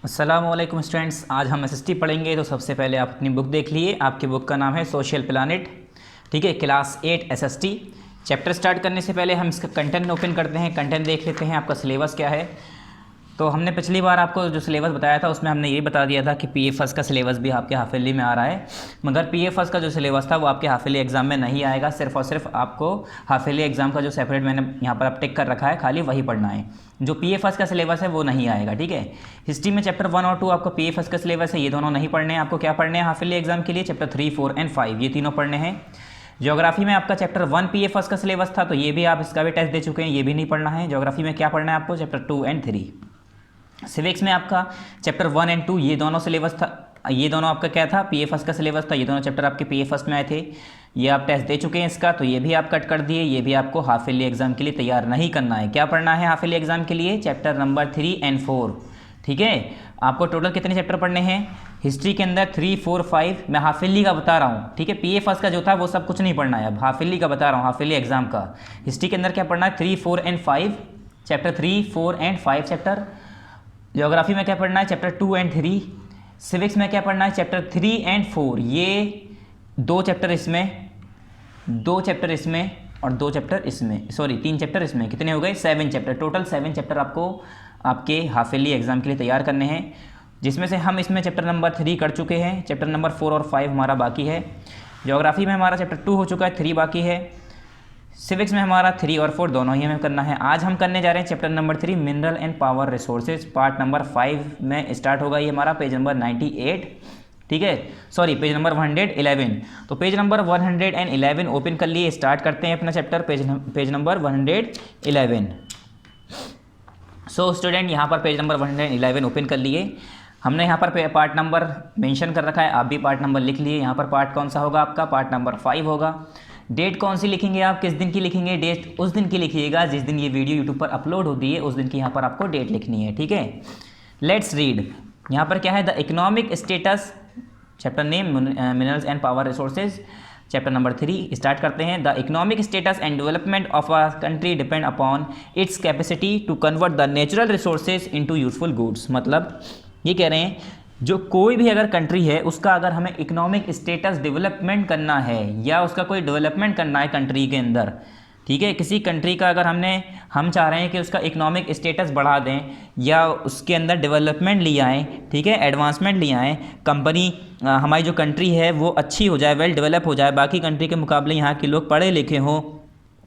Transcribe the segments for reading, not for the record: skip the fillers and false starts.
अस्सलामुअलैकुम स्टूडेंट्स, आज हम एसएसटी पढ़ेंगे। तो सबसे पहले आप अपनी बुक देख लिए। आपकी बुक का नाम है सोशल प्लानिट, ठीक है, क्लास 8 एसएसटी। चैप्टर स्टार्ट करने से पहले हम इसका कंटेंट ओपन करते हैं, कंटेंट देख लेते हैं आपका सिलेबस क्या है। तो हमने पिछली बार आपको जो सिलेबस बताया था उसमें हमने ये बता दिया था कि पीए फर्स्ट का सिलेबस भी आपके हाफ ईयरली में आ रहा है, मगर पीए फर्स्ट का जो सिलेबस था वो आपके हाफ ईयरली एग्जाम में नहीं आएगा। सिर्फ और सिर्फ आपको हाफ ईयरली एग्जाम का जो सेपरेट मैंने यहाँ पर आप टिक कर रखा है खाली वही पढ़ना है। जो पीए फर्स्ट का सिलेबस है वो नहीं आएगा, ठीक है। हिस्ट्री में चैप्टर 1 और 2 आपको पीए फर्स्ट का सिलेबस है, ये दोनों नहीं पढ़ने हैं। आपको क्या पढ़ने हैं हाफ ईयरली एग्जाम के लिए? चैप्टर 3, 4 एंड 5 ये तीनों पढ़ने हैं। ज्योग्राफी में आपका चैप्टर 1 पीए फर्स्ट का सिलेबस था, तो ये भी आप इसका भी टेस्ट दे चुके हैं, ये भी नहीं पढ़ना है। ज्योग्राफी में क्या पढ़ना है आपको? Chapter 2 and 3। सिविक्स में आपका चैप्टर 1 एंड 2 ये दोनों सिलेबस था, ये दोनों आपका क्या था? पीए फर्स्ट का सिलेबस था। ये दोनों चैप्टर आपके पीए फर्स्ट में आए थे, ये आप टेस्ट दे चुके हैं इसका, तो ये भी आप कट कर दिए। ये भी आपको हाफ ईयरली एग्जाम के लिए तैयार नहीं करना है। क्या पढ़ना है हाफ ईयरली एग्जाम के लिए? चैप्टर नंबर 3 एंड 4, ठीक है। आपको टोटल कितने चैप्टर पढ़ने हैं हिस्ट्री के अंदर? 3, 4, 5। मैं हाफ ईयरली का बता रहा हूँ, ठीक है। पीए फर्स्ट का जो था वो सब कुछ नहीं पढ़ना है, अब हाफ ईयरली का बता रहा हूँ, हाफ ईयरली एग्जाम का। हिस्ट्री के अंदर क्या पढ़ना है? 3, 4 and 5 chapter, 3, 4 and 5 chapter. Geography में क्या पढ़ना है? Chapter 2 and 3। सिविक्स में क्या पढ़ना है? Chapter 3 and 4। ये 2 चैप्टर इसमें, 2 चैप्टर इसमें और 2 चैप्टर इसमें, सॉरी 3 चैप्टर इसमें। कितने हो गए? 7 चैप्टर। टोटल 7 चैप्टर आपको आपके हाफ ईयरली एग्जाम के लिए तैयार करने हैं, जिसमें से हम इसमें चैप्टर नंबर 3 कर चुके हैं। चैप्टर नंबर 4 और 5 हमारा बाकी है। ज्योग्राफी में हमारा चैप्टर 2 हो चुका है, 3 बाकी है। सिविक्स में हमारा 3 और 4 दोनों ही हमें करना है। आज हम करने जा रहे हैं chapter number 3 mineral and power resources, part number 5 में स्टार्ट होगा ये हमारा, पेज नंबर 98, ठीक है, सॉरी पेज नंबर 111। तो पेज नंबर 111 ओपन कर लिए, स्टार्ट करते हैं अपना chapter, page number 111। So student यहाँ पर पेज नंबर 111 ओपन कर लिए। हमने यहाँ पर पार्ट नंबर मेंशन कर रखा है, आप भी पार्ट नंबर लिख लिए। यहाँ पर पार्ट कौन सा होगा आपका? पार्ट नंबर 5 होगा। डेट कौन सी लिखेंगे आप? किस दिन की लिखेंगे डेट? उस दिन की लिखिएगा जिस दिन ये वीडियो यूट्यूब पर अपलोड होती है, उस दिन की यहाँ पर आपको डेट लिखनी है, ठीक है। Let's read. यहाँ पर क्या है? The economic status, chapter name minerals and power resources, chapter number 3 start करते हैं। The economic status and development of a country depend upon its capacity to convert the natural resources into useful goods. मतलब ये कह रहे हैं जो कोई भी अगर कंट्री है उसका अगर हमें इकोनॉमिक स्टेटस डेवलपमेंट करना है या उसका कोई डेवलपमेंट करना है कंट्री के अंदर, ठीक है, किसी कंट्री का अगर हम चाह रहे हैं कि उसका इकोनॉमिक स्टेटस बढ़ा दें या उसके अंदर डेवलपमेंट ले आएँ, ठीक है, एडवांसमेंट ले आएँ, कंपनी हमारी जो कंट्री है वो अच्छी हो जाए, वेल डेवलप हो जाए, बाकी कंट्री के मुकाबले यहाँ के लोग पढ़े लिखे हों,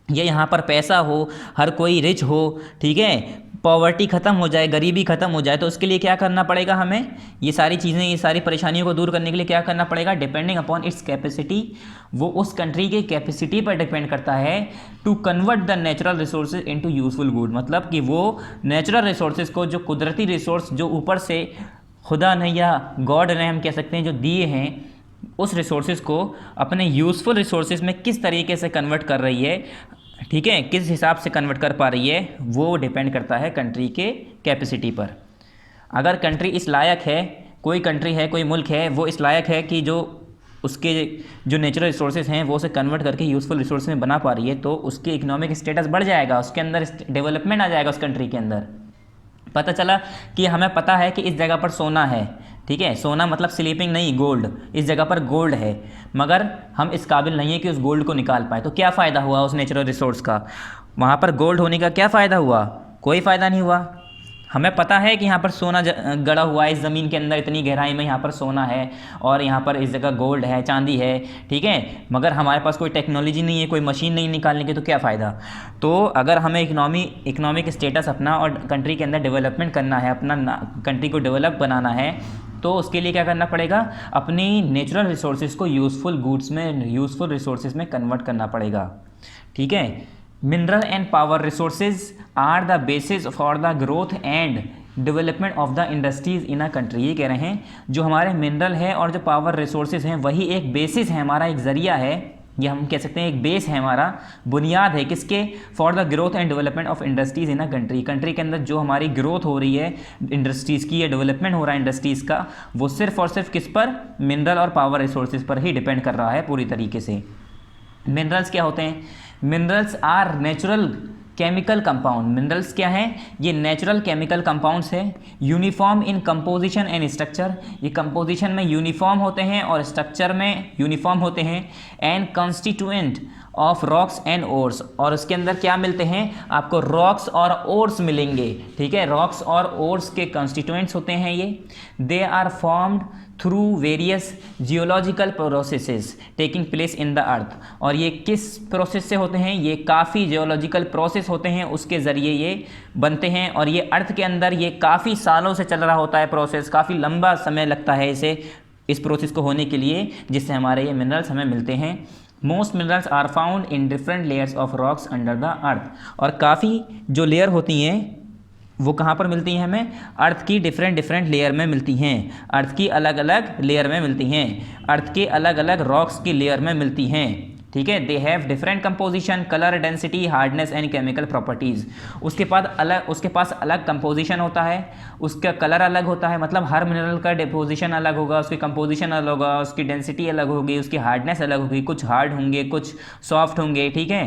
या यहाँ पर पैसा हो, हर कोई रिच हो, ठीक है, पॉवर्टी ख़त्म हो जाए, गरीबी ख़त्म हो जाए, तो उसके लिए क्या करना पड़ेगा हमें? ये सारी चीज़ें, ये सारी परेशानियों को दूर करने के लिए क्या करना पड़ेगा? डिपेंडिंग अपॉन इट्स कैपेसिटी, वो उस कंट्री के कैपेसिटी पर डिपेंड करता है, to convert the natural resources into useful good. मतलब कि वो नेचुरल रिसोर्सेज को, जो कुदरती रिसोर्स जो ऊपर से खुदा ने या गॉड ने हम कह सकते हैं जो दिए हैं, उस रिसोर्सेज को अपने यूज़फुल रिसोर्सेज में किस तरीके से कन्वर्ट कर रही है, ठीक है, किस हिसाब से कन्वर्ट कर पा रही है, वो डिपेंड करता है कंट्री के कैपेसिटी पर। अगर कंट्री इस लायक है, कोई कंट्री है, कोई मुल्क है, वो इस लायक है कि जो उसके जो नेचुरल रिसोर्सेज हैं वो उसे कन्वर्ट करके यूज़फुल रिसोर्स में बना पा रही है, तो उसके इकोनॉमिक स्टेटस बढ़ जाएगा, उसके अंदर डेवलपमेंट आ जाएगा उस कंट्री के अंदर। पता चला कि हमें पता है कि इस जगह पर सोना है, ठीक है, सोना मतलब स्लीपिंग नहीं, गोल्ड, इस जगह पर गोल्ड है, मगर हम इस काबिल नहीं है कि उस गोल्ड को निकाल पाए, तो क्या फ़ायदा हुआ उस नेचुरल रिसोर्स का? वहाँ पर गोल्ड होने का क्या फ़ायदा हुआ? कोई फ़ायदा नहीं हुआ। हमें पता है कि यहाँ पर सोना गड़ा हुआ है, इस ज़मीन के अंदर इतनी गहराई में यहाँ पर सोना है और यहाँ पर इस जगह गोल्ड है, चांदी है, ठीक है, मगर हमारे पास कोई टेक्नोलॉजी नहीं है, कोई मशीन नहीं निकालने की, तो क्या फ़ायदा? तो अगर हमें इकोनॉमिक स्टेटस अपना और कंट्री के अंदर डेवलपमेंट करना है, अपना कंट्री को डेवलप बनाना है, तो उसके लिए क्या करना पड़ेगा? अपनी नेचुरल रिसोर्सेज को यूज़फुल गुड्स में, यूज़फुल रिसोर्सेज में कन्वर्ट करना पड़ेगा, ठीक है। Mineral and power resources are the basis for the growth and development of the industries in a country. ये कह रहे हैं जो हमारे मिनरल है और जो पावर रिसोर्सेज हैं वही एक बेसिस है, हमारा एक ज़रिया है, ये हम कह सकते हैं एक बेस है, हमारा बुनियाद है, किसके? For the growth and development of industries in a country. Country के अंदर जो हमारी ग्रोथ हो रही है इंडस्ट्रीज़ की, या डेवलपमेंट हो रहा है इंडस्ट्रीज़ का, वो सिर्फ और सिर्फ किस पर? मिनरल और पावर रिसोर्सेज पर ही डिपेंड कर रहा है पूरी तरीके से। मिनरल्स क्या होते हैं? Minerals are natural chemical compound, minerals क्या हैं, ये नेचुरल केमिकल कंपाउंड्स हैं, uniform in composition and structure, ये कंपोजिशन में यूनिफॉर्म होते हैं और स्ट्रक्चर में यूनिफॉर्म होते हैं, and constituent of rocks and ores, और उसके अंदर क्या मिलते हैं आपको, रॉक्स और ओर्स मिलेंगे, ठीक है, रॉक्स और ओर्स के कॉन्स्टिट्यूएंट्स होते हैं ये। They are formed through various geological processes taking place in the earth, और ये किस प्रोसेस से होते हैं, ये काफ़ी जियोलॉजिकल प्रोसेस होते हैं, उसके ज़रिए ये बनते हैं, और ये अर्थ के अंदर ये काफ़ी सालों से चल रहा होता है प्रोसेस, काफ़ी लंबा समय लगता है इस प्रोसेस को होने के लिए, जिससे हमारे ये मिनरल्स हमें मिलते हैं। Most minerals are found in different layers of rocks under the earth, और काफ़ी जो लेयर होती हैं वो कहाँ पर मिलती हैं हमें, अर्थ की डिफरेंट लेयर में मिलती हैं, अर्थ की अलग अलग लेयर में मिलती हैं, अर्थ के अलग अलग रॉक्स की लेयर में मिलती हैं, ठीक है। They have different composition, colour, density, hardness and chemical properties. उसके पास अलग कंपोजिशन होता है, उसका कलर अलग होता है, मतलब हर मिनरल का डिपोजिशन अलग होगा, उसकी कंपोजिशन अलग होगा, उसकी डेंसिटी अलग होगी, उसकी हार्डनेस अलग होगी, कुछ हार्ड होंगे, कुछ सॉफ्ट होंगे, ठीक है,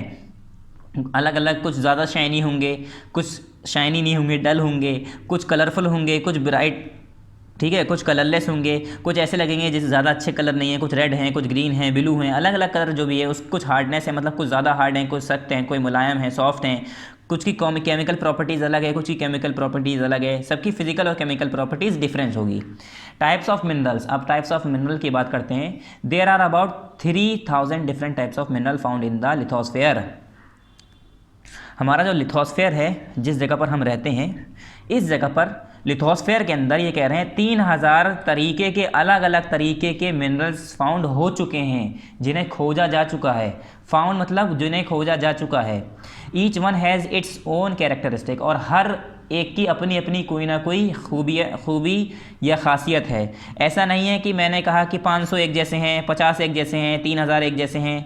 अलग अलग, कुछ ज़्यादा शाइनी होंगे, कुछ शाइनी नहीं होंगे, डल होंगे, कुछ कलरफुल होंगे, कुछ ब्राइट, ठीक है, कुछ कलरलेस होंगे, कुछ ऐसे लगेंगे जैसे ज़्यादा अच्छे कलर नहीं है, कुछ रेड हैं, कुछ ग्रीन हैं, ब्लू हैं, अलग अलग कलर जो भी है, उस कुछ हार्डनेस है, मतलब कुछ ज़्यादा हार्ड हैं, कुछ सख्त हैं, कोई मुलायम है, सॉफ्ट हैं, कुछ की केमिकल प्रॉपर्टीज़ अलग है, कुछ की केमिकल प्रॉपर्टीज़ अलग है, सबकी फिजिकल और केमिकल प्रॉपर्टीज़ डिफरेंस होगी। टाइप्स ऑफ मिनरल्स, अब टाइप्स ऑफ मिनरल की बात करते हैं। There are about 3000 different types of mineral found in the lithosphere. हमारा जो लिथोस्फेयर है, जिस जगह पर हम रहते हैं, इस जगह पर लिथोस्फेयर के अंदर ये कह रहे हैं 3000 तरीके के, अलग अलग तरीके के मिनरल्स फाउंड हो चुके हैं, जिन्हें खोजा जा चुका है। फाउंड मतलब जिन्हें खोजा जा चुका है। Each one has its own characteristic, और हर एक की अपनी अपनी कोई ना कोई खूबी या खासियत है। ऐसा नहीं है कि मैंने कहा कि 500 एक जैसे हैं, 50 एक जैसे हैं, 3000 एक जैसे हैं,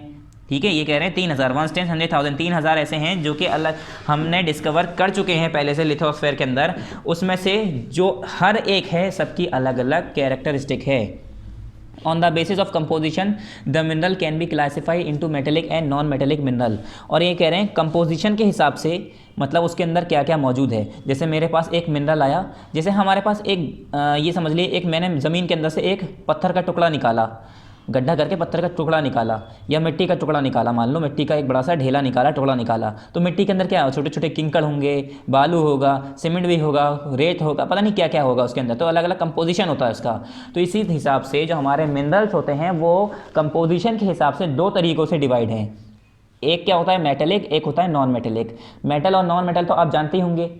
ठीक है, ये कह रहे हैं 3000, 1/10,100,000, 3000 ऐसे हैं जो कि अलग हमने डिस्कवर कर चुके हैं पहले से लिथोस्फेयर के अंदर। उसमें से जो हर एक है सबकी अलग अलग कैरेक्टरिस्टिक है। On the basis of composition the mineral can be classify into metallic and non metallic mineral, और ये कह रहे हैं कंपोजिशन के हिसाब से, मतलब उसके अंदर क्या क्या मौजूद है। जैसे मेरे पास एक मिनरल आया, जैसे हमारे पास एक ये समझ लिए, एक मैंने ज़मीन के अंदर से एक पत्थर का टुकड़ा निकाला, गड्ढा करके पत्थर का टुकड़ा निकाला, या मिट्टी का टुकड़ा निकाला, मान लो मिट्टी का एक बड़ा सा ढेला निकाला, टुकड़ा निकाला, तो मिट्टी के अंदर क्या है, छोटे छोटे कंकड़ होंगे, बालू होगा, सीमेंट भी होगा, रेत होगा, पता नहीं क्या क्या होगा उसके अंदर, तो अलग अलग कंपोजिशन होता है उसका। तो इसी हिसाब से जो हमारे मिनरल्स होते हैं वो कंपोजिशन के हिसाब से दो तरीक़ों से डिवाइड हैं। एक क्या होता है मेटेलिक, एक होता है नॉन मेटेलिक। मेटल और नॉन मेटल तो आप जानते ही होंगे,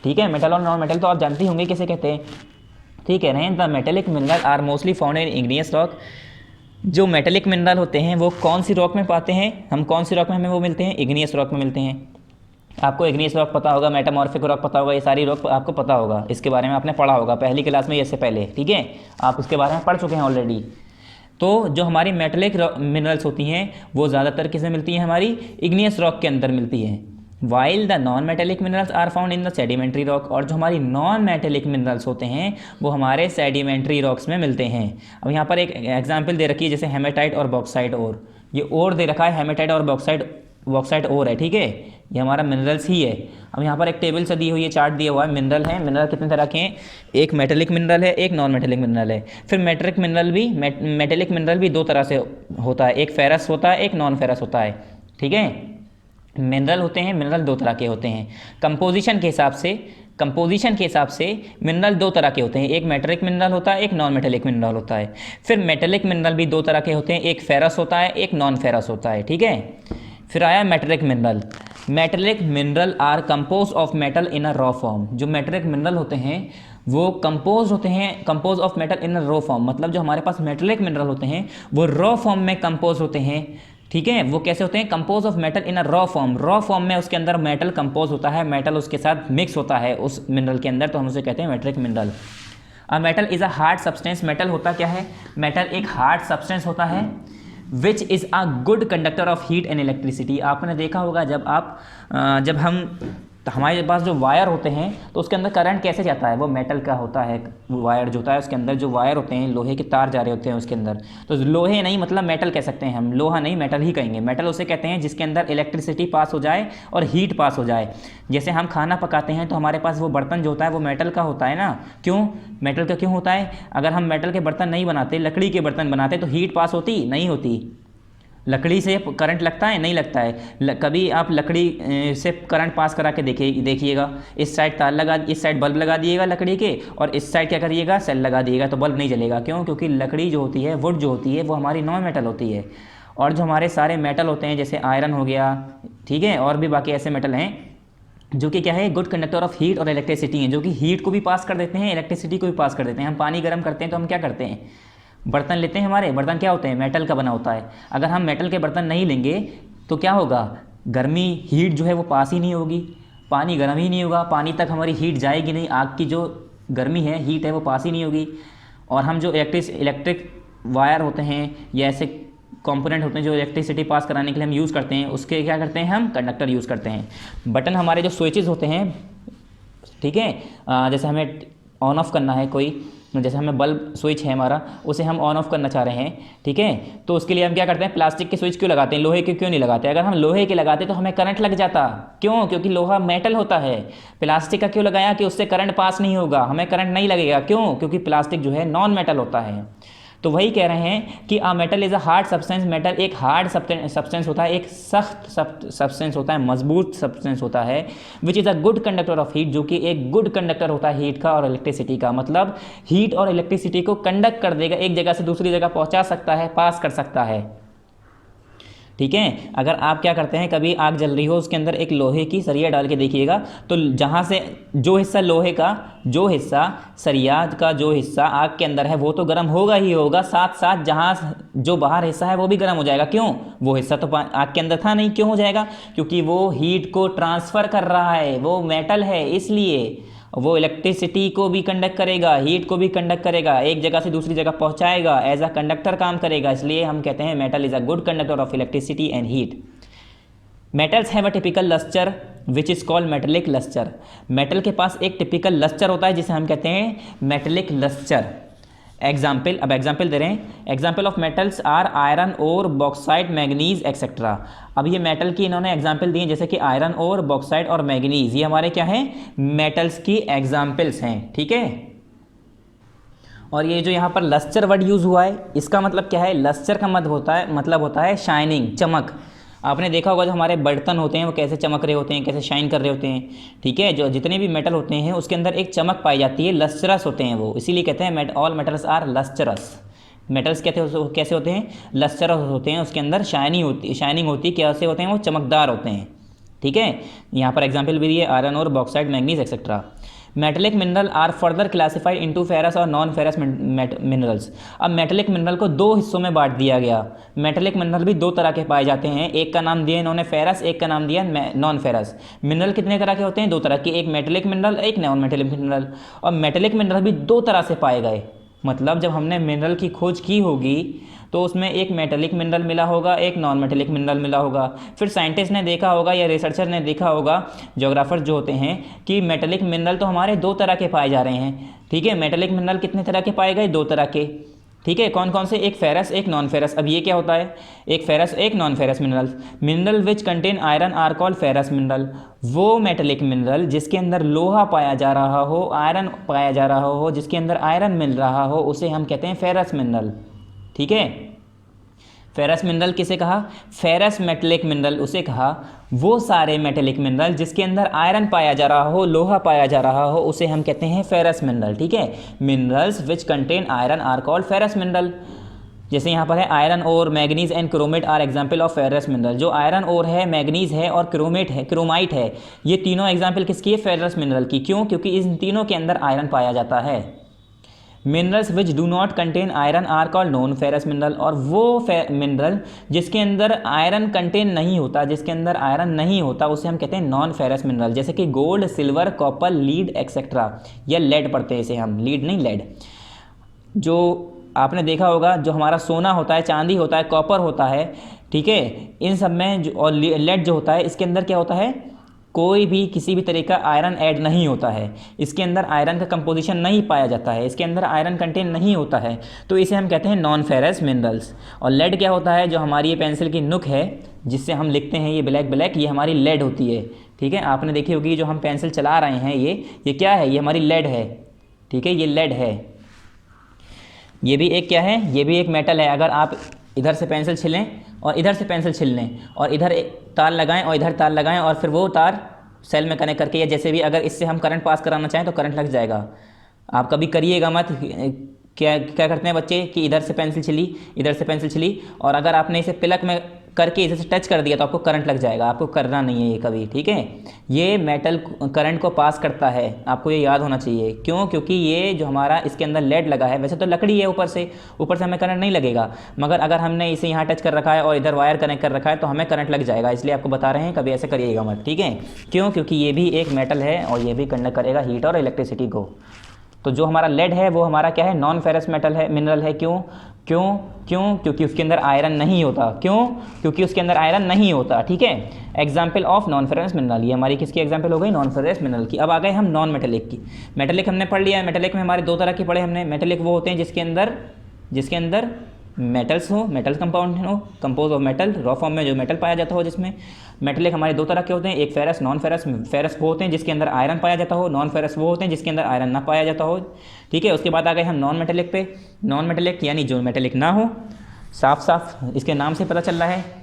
ठीक है, मेटल और नॉन मेटल तो आप जानते ही होंगे किसे कहते हैं, ठीक है। The metallic mineral are mostly found in igneous rock. जो मेटेलिक मिनरल होते हैं वो कौन सी रॉक में पाते हैं, हम कौन सी रॉक में हमें वो मिलते हैं, इग्नियस रॉक में मिलते हैं। आपको इग्नियस रॉक पता होगा, मेटामॉर्फिक रॉक पता होगा, ये सारी रॉक आपको पता होगा, इसके बारे में आपने पढ़ा होगा पहली क्लास में, इससे पहले, ठीक है, आप इसके बारे में पढ़ चुके हैं ऑलरेडी। तो जो हमारी मेटेलिक मिनरल्स होती हैं वो ज़्यादातर किसे मिलती हैं, हमारी इग्नियस रॉक के अंदर मिलती हैं। While the non metallic minerals are found in the sedimentary rock, और जो हमारी नॉन मेटेलिक मिनरल्स होते हैं वो हमारे सेडिमेंट्री रॉक्स में मिलते हैं। अब यहाँ पर एक एग्जांपल दे रखी है, जैसे हेमेटाइट और बॉक्साइट ओर, ये ओर दे रखा है, हेमेटाइट और बॉक्साइट ओर है, ठीक है, ये हमारा मिनरल्स ही है। अब यहाँ पर एक टेबल से दी हुई है, चार्ट दिया हुआ है, मिनरल है, मिनरल कितने तरह के हैं, एक मेटेलिक मिनरल है, एक नॉन मेटेलिक मिनरल है। फिर मेटेलिक मिनरल भी दो तरह से होता है, एक फेरस होता है, एक नॉन फेरस होता है, ठीक है। मिनरल होते हैं, मिनरल दो तरह के होते हैं। कंपोजिशन के हिसाब से मिनरल दो तरह के होते हैं, एक मेटेलिक मिनरल होता है, एक नॉन मेटेलिक मिनरल होता है। फिर मेटेलिक मिनरल भी दो तरह के होते हैं, एक फेरस होता है, एक नॉन फेरस होता है, ठीक है। फिर आया metallic mineral. Metallic mineral are compose of metal in a raw form. जो मेटेलिक मिनरल होते हैं वो compose of metal in a raw form, मतलब जो हमारे पास मेटेलिक मिनरल होते हैं वो रॉ फॉर्म में कंपोज होते हैं, ठीक है। वो कैसे होते हैं, compose of metal in a raw form में उसके अंदर मेटल कंपोज होता है, मेटल उसके साथ मिक्स होता है उस मिनरल के अंदर, तो हम उसे कहते हैं metallic mineral. Metal is a hard substance. Metal होता क्या है, मेटल एक हार्ड सब्सटेंस होता है which is a good conductor of heat and electricity. आपने देखा होगा जब हम तो हमारे पास जो वायर होते हैं तो उसके अंदर करंट कैसे जाता है, वो मेटल का होता है वायर जो होता है, उसके अंदर जो वायर होते हैं लोहे के तार जा रहे होते हैं उसके अंदर। तो लोहे नहीं मतलब मेटल कह सकते हैं हम, लोहा नहीं मेटल ही कहेंगे। मेटल उसे कहते हैं जिसके अंदर इलेक्ट्रिसिटी पास हो जाए और हीट पास हो जाए। जैसे हम खाना पकाते हैं तो हमारे पास वो बर्तन जो होता है वो मेटल का होता है ना, क्यों मेटल का क्यों होता है? अगर हम मेटल के बर्तन नहीं बनाते, लकड़ी के बर्तन बनाते तो हीट पास होती नहीं होती। लकड़ी से करंट लगता है नहीं लगता है। कभी आप लकड़ी से करंट पास करा के देखिएगा, इस साइड तार लगा, इस साइड बल्ब लगा दिएगा लकड़ी के, और इस साइड क्या करिएगा सेल लगा दिएगा, तो बल्ब नहीं जलेगा। क्यों? क्योंकि लकड़ी जो होती है, वुड जो होती है, वो हमारी नॉन मेटल होती है। और जो हमारे सारे मेटल होते हैं जैसे आयरन हो गया, ठीक है, और भी बाकी ऐसे मेटल हैं जो कि क्या है, गुड कंडक्टर ऑफ हीट और इलेक्ट्रिसिटी हैं, जो कि हीट को भी पास कर देते हैं, इलेक्ट्रिसिटी को भी पास कर देते हैं। हम पानी गर्म करते हैं तो हम क्या करते हैं, बर्तन लेते हैं, हमारे बर्तन क्या होते हैं, मेटल का बना होता है। अगर हम मेटल के बर्तन नहीं लेंगे तो क्या होगा, गर्मी हीट जो है वो पास ही नहीं होगी, पानी गर्म ही नहीं होगा, पानी तक हमारी हीट जाएगी नहीं, आग की जो गर्मी है हीट है वो पास ही नहीं होगी। और हम जो इलेक्ट्रिक वायर होते हैं या ऐसे कंपोनेंट होते हैं जो इलेक्ट्रिसिटी पास कराने के लिए हम यूज़ करते हैं, उसके क्या करते हैं हम, कंडक्टर यूज़ करते हैं। बटन हमारे जो स्विचेस होते हैं, ठीक है, जैसे हमें ऑन ऑफ करना है कोई, जैसे हमें बल्ब स्विच है हमारा, उसे हम ऑन ऑफ करना चाह रहे हैं, ठीक है, तो उसके लिए हम क्या करते हैं, प्लास्टिक के स्विच क्यों लगाते हैं, लोहे के क्यों नहीं लगाते? अगर हम लोहे के लगाते तो हमें करंट लग जाता। क्यों? क्योंकि लोहा मेटल होता है। प्लास्टिक का क्यों लगाया, कि उससे करंट पास नहीं होगा, हमें करंट नहीं लगेगा। क्यों? क्योंकि प्लास्टिक जो है नॉन मेटल होता है। तो वही कह रहे हैं कि a metal is a hard substance. Metal एक हार्ड सब्सटेंस होता है, एक सख्त सब्सटेंस होता है, मजबूत सब्सटेंस होता है, which is a good conductor of heat, जो कि एक गुड कंडक्टर होता है हीट का और इलेक्ट्रिसिटी का। मतलब हीट और इलेक्ट्रिसिटी को कंडक्ट कर देगा, एक जगह से दूसरी जगह पहुंचा सकता है, पास कर सकता है, ठीक है। अगर आप क्या करते हैं, कभी आग जल रही हो, उसके अंदर एक लोहे की सरिया डाल के देखिएगा, तो जहाँ से जो हिस्सा लोहे का, जो हिस्सा सरिया का जो हिस्सा आग के अंदर है वो तो गर्म होगा ही होगा, साथ साथ जहाँ जो बाहर हिस्सा है वो भी गर्म हो जाएगा। क्यों? वो हिस्सा तो आग के अंदर था नहीं। क्यों हो जाएगा? क्योंकि वो हीट को ट्रांसफ़र कर रहा है, वो मेटल है, इसलिए वो इलेक्ट्रिसिटी को भी कंडक्ट करेगा, हीट को भी कंडक्ट करेगा, एक जगह से दूसरी जगह पहुंचाएगा, एज अ कंडक्टर काम करेगा। इसलिए हम कहते हैं metal is a good conductor of electricity and heat. Metals have a typical lustre which is called metallic lustre. Metal के पास एक टिपिकल लस्टर होता है जिसे हम कहते हैं मेटेलिक लस्टर। एग्जाम्पल, अब एग्जाम्पल दे रहे हैं, example of metals are iron और बॉक्साइट, मैग्नीज एक्सेट्रा। अब ये मेटल की इन्होंने एग्जाम्पल दिए, जैसे कि आयरन और बॉक्साइट और मैग्नीज, ये हमारे क्या हैं, मेटल्स की एग्जाम्पल्स हैं, ठीक है। और ये जो यहाँ पर लस्टर वर्ड यूज़ हुआ है, इसका मतलब क्या है, लस्टर का मतलब होता है शाइनिंग, चमक। आपने देखा होगा जो हमारे बर्तन होते हैं वो कैसे चमक रहे होते हैं, कैसे शाइन कर रहे होते हैं, ठीक है। जो जितने भी मेटल होते हैं उसके अंदर एक चमक पाई जाती है, लस्टरस होते हैं वो, इसीलिए कहते हैं all metals are lustrous. Metals कैसे होते हैं, लस्टरस होते हैं, उसके अंदर शाइनिंग होती, कैसे होते हैं वो, चमकदार होते हैं, ठीक है। यहाँ पर एग्जाम्पल भी दिए, आयरन और bauxite, manganese etcetera. Metallic mineral are further classified into ferrous और नॉन फेरस मिनरल्स। अब मेटेलिक मिनरल को दो हिस्सों में बांट दिया गया। मेटेलिक मिनरल भी दो तरह के पाए जाते हैं, एक का नाम दिया इन्होंने फेरस, एक का नाम दिया नॉन फेरस। मिनरल कितने तरह के होते हैं, दो तरह के, एक मेटेलिक मिनरल, एक नॉन मेटेलिक मिनरल। और मेटेलिक मिनरल भी दो तरह से पाए गए, मतलब जब हमने मिनरल की खोज की होगी तो उसमें एक मेटेलिक मिनरल मिला होगा, एक नॉन मेटेलिक मिनरल मिला होगा। फिर साइंटिस्ट ने देखा होगा या रिसर्चर ने देखा होगा, जोग्राफर जो होते हैं, कि मेटेलिक मिनरल तो हमारे दो तरह के पाए जा रहे हैं, ठीक है। मेटेलिक मिनरल कितने तरह के पाए गए, दो तरह के, ठीक है। कौन कौन से, एक फेरस, एक नॉन फेरस। अब ये क्या होता है, एक फेरस एक non ferrous mineral. Mineral which contain iron are called ferrous mineral. वो मेटेलिक मिनरल जिसके अंदर लोहा पाया जा रहा हो, आयरन पाया जा रहा हो, जिसके अंदर आयरन मिल रहा हो, उसे हम कहते हैं फेरस मिनरल, ठीक है। फेरस मिनरल किसे कहा, फेरस मेटेलिक मिनरल उसे कहा। वो सारे मेटेलिक मिनरल जिसके अंदर आयरन पाया जा रहा हो, लोहा पाया जा रहा हो, उसे हम कहते हैं फेरस मिनरल, ठीक है। Minerals which contain iron are called ferrous mineral. जैसे यहाँ पर है आयरन और manganese and chromate are example of ferrous mineral. जो आयरन और है, मैग्नीज है और क्रोमाइट है, ये तीनों एग्जाम्पल किसकी है, फेरस मिनरल की। क्यों? क्योंकि इन तीनों के अंदर आयरन पाया जाता है। Minerals which do not contain iron are called non ferrous mineral. और वो मिनरल जिसके अंदर आयरन कंटेन नहीं होता, जिसके अंदर आयरन नहीं होता, उसे हम कहते हैं नॉन फेरस मिनरल। जैसे कि gold, silver, copper, lead etcetera, या लेड पढ़ते हैं इसे हम, लीड नहीं लेड। जो आपने देखा होगा, जो हमारा सोना होता है, चांदी होता है, कॉपर होता है, ठीक है, इन सब में जो, और लेड जो होता है, इसके अंदर क्या होता है, कोई भी किसी भी तरह का आयरन ऐड नहीं होता है, इसके अंदर आयरन का कंपोजिशन नहीं पाया जाता है, इसके अंदर आयरन कंटेन नहीं होता है, तो इसे हम कहते हैं नॉन फेरस मिनरल्स। और लेड क्या होता है, जो हमारी ये पेंसिल की नुक है जिससे हम लिखते हैं, ये ब्लैक ब्लैक, ये हमारी लेड होती है। ठीक है, आपने देखी होगी जो हम पेंसिल चला रहे हैं ये क्या है, ये हमारी लेड है। ठीक है, ये लेड है। ये भी एक क्या है, ये भी एक मेटल है। अगर आप इधर से पेंसिल छिलें और इधर से पेंसिल छिल लें और इधर तार लगाएं और इधर तार लगाएं और फिर वो तार सेल में कनेक्ट करके, या जैसे भी अगर इससे हम करंट पास कराना चाहें तो करंट लग जाएगा। आप कभी करिएगा मत। क्या क्या करते हैं बच्चे कि इधर से पेंसिल छिली, इधर से पेंसिल छिली, और अगर आपने इसे प्लग में करके इधर से टच कर दिया तो आपको करंट लग जाएगा। आपको करना नहीं है ये कभी। ठीक है, ये मेटल करंट को पास करता है, आपको ये याद होना चाहिए। क्यों? क्योंकि ये जो हमारा इसके अंदर लेड लगा है, वैसे तो लकड़ी है ऊपर से हमें करंट नहीं लगेगा, मगर अगर हमने इसे यहाँ टच कर रखा है और इधर वायर कनेक्ट कर रखा है तो हमें करंट लग जाएगा। इसलिए आपको बता रहे हैं कभी ऐसे करिएगा मत। ठीक है, क्यों? क्योंकि ये भी एक मेटल है और ये भी कंडक्ट करेगा हीट और इलेक्ट्रिसिटी को। तो जो हमारा लेड है वो हमारा क्या है, नॉन फेरस मेटल है, मिनरल है। क्यों? क्योंकि उसके अंदर आयरन नहीं होता। क्यों? क्योंकि उसके अंदर आयरन नहीं होता। ठीक है, example of non ferrous mineral, ये हमारी किसकी एग्जाम्पल हो गई, नॉन फेरस मिनरल की। अब आ गए हम नॉन मेटेलिक की। मेटेलिक हमने पढ़ लिया है। मेटेलिक में हमारे दो तरह के पढ़े हमने। मेटेलिक वो होते हैं जिसके अंदर मेटल्स हो, मेटल कंपाउंड हो, compose of metal, raw form में जो मेटल पाया जाता हो जिसमें। मेटेलिक हमारे दो तरह के होते हैं, एक फेरस, नॉन फेरस। फेरस वो होते हैं जिसके अंदर आयरन पाया जाता हो, नॉन फेरस वो होते हैं जिसके अंदर आयरन ना पाया जाता हो। ठीक है, उसके बाद आ गए हम नॉन मेटेलिक पे। नॉन मेटेलिक यानी जो मेटेलिक ना हो, साफ साफ इसके नाम से पता चल रहा है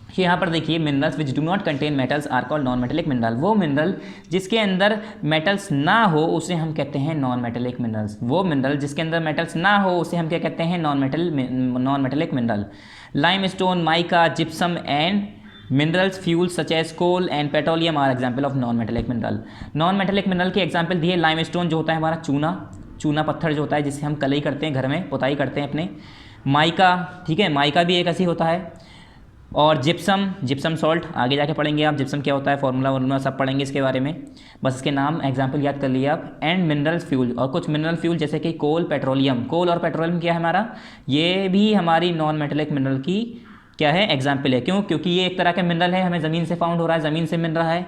कि यहाँ पर देखिए, minerals which do not contain metals are called non metallic mineral. वो मिनरल जिसके अंदर मेटल्स ना हो उसे हम कहते हैं नॉन मेटेलिक मिनरल्स। वो मिनरल जिसके अंदर मेटल्स ना हो उसे हम क्या कहते हैं, non metallic mineral. Limestone, mica, gypsum and minerals fuels such as coal and petroleum are example of non metallic mineral. Non metallic mineral के एग्जाम्पल दिए, लाइमस्टोन जो होता है हमारा चूना पत्थर जो होता है जिससे हम कलई करते हैं, घर में पुताई करते हैं अपने। माइका, ठीक है, माइका भी एक ऐसी होता है। और जिप्सम सॉल्ट, आगे जाके पढ़ेंगे आप जिप्सम क्या होता है, फार्मूला सब पढ़ेंगे इसके बारे में, बस इसके नाम एग्जाम्पल याद कर लिए आप। एंड मिनरल्स फ्यूल, और कुछ मिनरल फ्यूल जैसे कि कोल, पेट्रोलियम। कोल और पेट्रोलियम क्या है हमारा, ये भी हमारी नॉन मेटेलिक मिनरल की क्या है, एग्जाम्पल है। क्यों? क्योंकि ये एक तरह का मिनरल है, हमें ज़मीन से फाउंड हो रहा है, ज़मीन से मिल रहा है।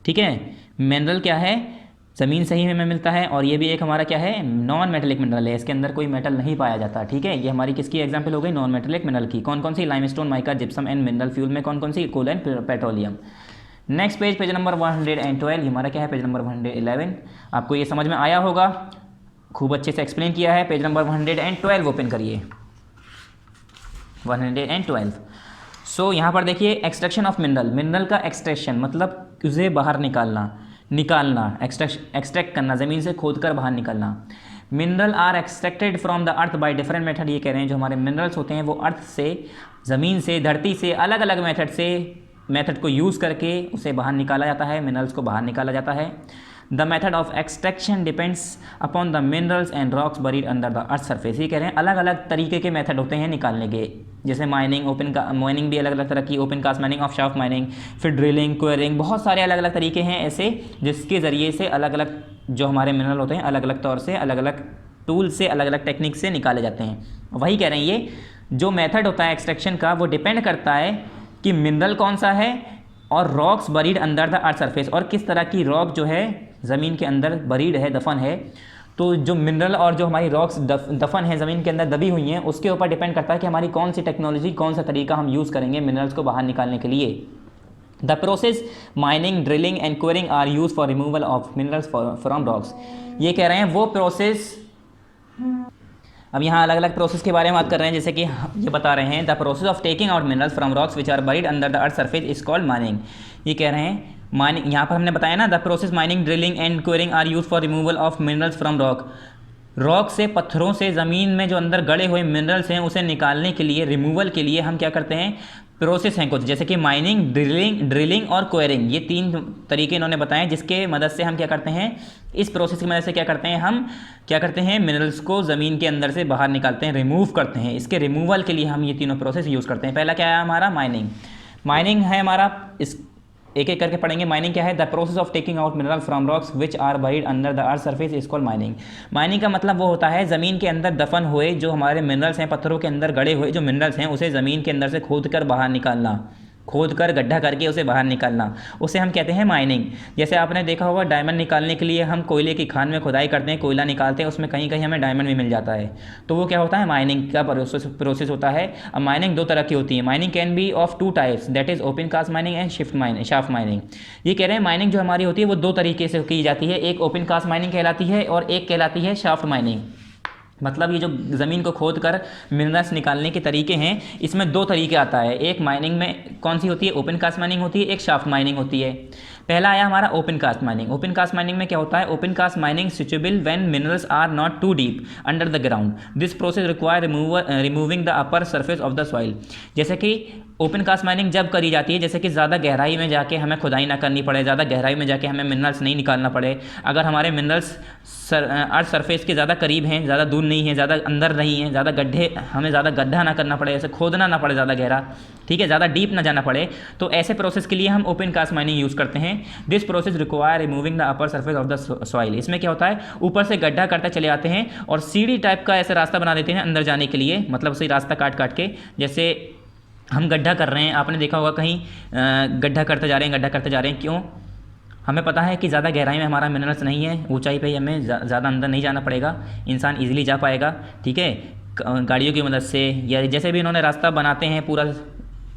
ठीक है, मिनरल क्या है, ज़मीन से ही हमें मिलता है, और ये भी एक हमारा क्या है, नॉन मेटेलिक मिनरल है, इसके अंदर कोई मेटल नहीं पाया जाता। ठीक है, ये हमारी किसकी एग्जांपल हो गई, नॉन मेटेलिक मिनरल की। कौन कौन सी, limestone, mica, gypsum and mineral fuel में कौन कौन सी, coal and petroleum. Next page number 112, हमारा क्या है, पेज नंबर 111। आपको ये समझ में आया होगा, खूब अच्छे से एक्सप्लेन किया है। पेज नंबर 112 ओपन करिए, 112। सो यहाँ पर देखिए, एक्सट्रैक्शन ऑफ मिनरल का एक्सट्रैक्शन मतलब उसे बाहर निकालना, एक्सट्रैक्ट करना, ज़मीन से खोद कर बाहर निकालना। Mineral are extracted from the earth by different method. ये कह रहे हैं जो हमारे मिनरल्स होते हैं वो अर्थ से, ज़मीन से, धरती से अलग अलग मेथड को यूज़ करके उसे बाहर निकाला जाता है, मिनरल्स को बाहर निकाला जाता है। The method of extraction depends upon the minerals and rocks buried under the earth surface. ये कह रहे हैं अलग अलग तरीके के मेथड होते हैं निकालने के, जैसे माइनिंग, माइनिंग भी अलग अलग तरह की, open cast mining, of shaft mining, फिर ड्रिलिंग, क्वेरिंग, बहुत सारे अलग अलग तरीके हैं ऐसे जिसके ज़रिए से अलग अलग जो हमारे मिनरल होते हैं अलग अलग तौर से, अलग अलग टूल से, अलग अलग टेक्निक से निकाले जाते हैं। वही कह रहे हैं ये जो मेथड होता है एक्सट्रैक्शन का वो डिपेंड करता है कि मिनरल कौन सा है और rocks buried under the earth surface, और किस तरह की रॉक जो है ज़मीन के अंदर बरीड है, दफन है। तो जो मिनरल और जो हमारी रॉक्स दफन है, ज़मीन के अंदर दबी हुई हैं, उसके ऊपर डिपेंड करता है कि हमारी कौन सी टेक्नोलॉजी, कौन सा तरीका हम यूज़ करेंगे मिनरल्स को बाहर निकालने के लिए। The process mining, drilling and quarrying are use for removal of minerals from rocks. ये कह रहे हैं वो प्रोसेस, अब यहाँ अलग अलग प्रोसेस के बारे में बात कर रहे हैं, जैसे कि ये बता रहे हैं the process of taking out minerals from rocks which are buried under the earth surface is called mining. ये कह रहे हैं माइनिंग, यहाँ पर हमने बताया ना, the process mining, drilling and quarrying are use for removal of minerals from rock से, पत्थरों से ज़मीन में जो अंदर गड़े हुए मिनरल्स हैं उसे निकालने के लिए, रिमूवल के लिए हम क्या करते हैं, प्रोसेस हैं कुछ, जैसे कि माइनिंग, ड्रिलिंग और क्वेरिंग। ये 3 तरीके इन्होंने बताए जिसके मदद से हम क्या करते हैं, इस प्रोसेस की मदद से क्या करते हैं, हम क्या करते हैं, मिनरल्स को ज़मीन के अंदर से बाहर निकालते हैं, रिमूव करते हैं। इसके रिमूवल के लिए हम ये तीनों प्रोसेस यूज़ करते हैं। पहला क्या है हमारा, माइनिंग है हमारा, इस एक एक करके पढ़ेंगे। माइनिंग क्या है, the process of taking out mineral from rocks which are buried under the earth surface is called mining. Mining का मतलब वो होता है ज़मीन के अंदर दफन हुए जो हमारे मिनरल्स हैं, पत्थरों के अंदर गड़े हुए जो मिनरल्स हैं उसे ज़मीन के अंदर से खोद कर बाहर निकालना। खोद कर गड्ढा करके उसे बाहर निकालना, उसे हम कहते हैं माइनिंग। जैसे आपने देखा होगा डायमंड निकालने के लिए हम कोयले की खान में खुदाई करते हैं, कोयला निकालते हैं, उसमें कहीं कहीं हमें डायमंड भी मिल जाता है, तो वो क्या होता है, माइनिंग का प्रोसेस होता है। अब माइनिंग दो तरह की होती है, mining can be of two types, that is open cast mining and shaft mining. ये कह रहे हैं माइनिंग जो हमारी होती है वो दो तरीके से की जाती है, एक ओपन कास्ट माइनिंग कहलाती है और एक कहलाती है शाफ्ट माइनिंग। मतलब ये जो ज़मीन को खोद कर मिनरल्स निकालने के तरीके हैं, इसमें दो तरीके आता है। एक माइनिंग में कौन सी होती है, ओपन कास्ट माइनिंग होती है, एक शाफ्ट माइनिंग होती है। पहला आया हमारा open cast mining. Open cast mining में क्या होता है, open cast mining suitable when minerals are not too deep under the ground, this process require removing the upper surface of the soil. जैसे कि ओपन कास्ट माइनिंग जब करी जाती है जैसे कि ज़्यादा गहराई में जाके हमें खुदाई ना करनी पड़े, ज़्यादा गहराई में जाके हमें मिनरल्स नहीं निकालना पड़े। अगर हमारे मिनरल्स अर्थ सरफेस के ज़्यादा करीब हैं, ज़्यादा दूर नहीं है, ज़्यादा अंदर नहीं है, ज़्यादा गड्ढे हमें ज़्यादा गड्ढा ना करना पड़े, ऐसे खोदना ना पड़े ज़्यादा गहरा, ठीक है, ज़्यादा डीप ना जाना पड़े, तो ऐसे प्रोसेस के लिए हम ओपन कास्ट माइनिंग यूज़ करते हैं। This process require removing the upper surface of the soil. इसमें क्या होता है, ऊपर से गड्ढा करते चले जाते हैं और सीढ़ी टाइप का ऐसे रास्ता बना देते हैं अंदर जाने के लिए, मतलब उसी रास्ता काट काट के। जैसे हम गड्ढा कर रहे हैं, आपने देखा होगा कहीं गड्ढा करते जा रहे हैं, गड्ढा करते जा रहे हैं, क्यों, हमें पता है कि ज़्यादा गहराई में हमारा मिनरल्स नहीं है, ऊंचाई पे ही हमें ज़्यादा अंदर नहीं जाना पड़ेगा, इंसान इजीली जा पाएगा, ठीक है, गाड़ियों की मदद से या जैसे भी इन्होंने रास्ता बनाते हैं, पूरा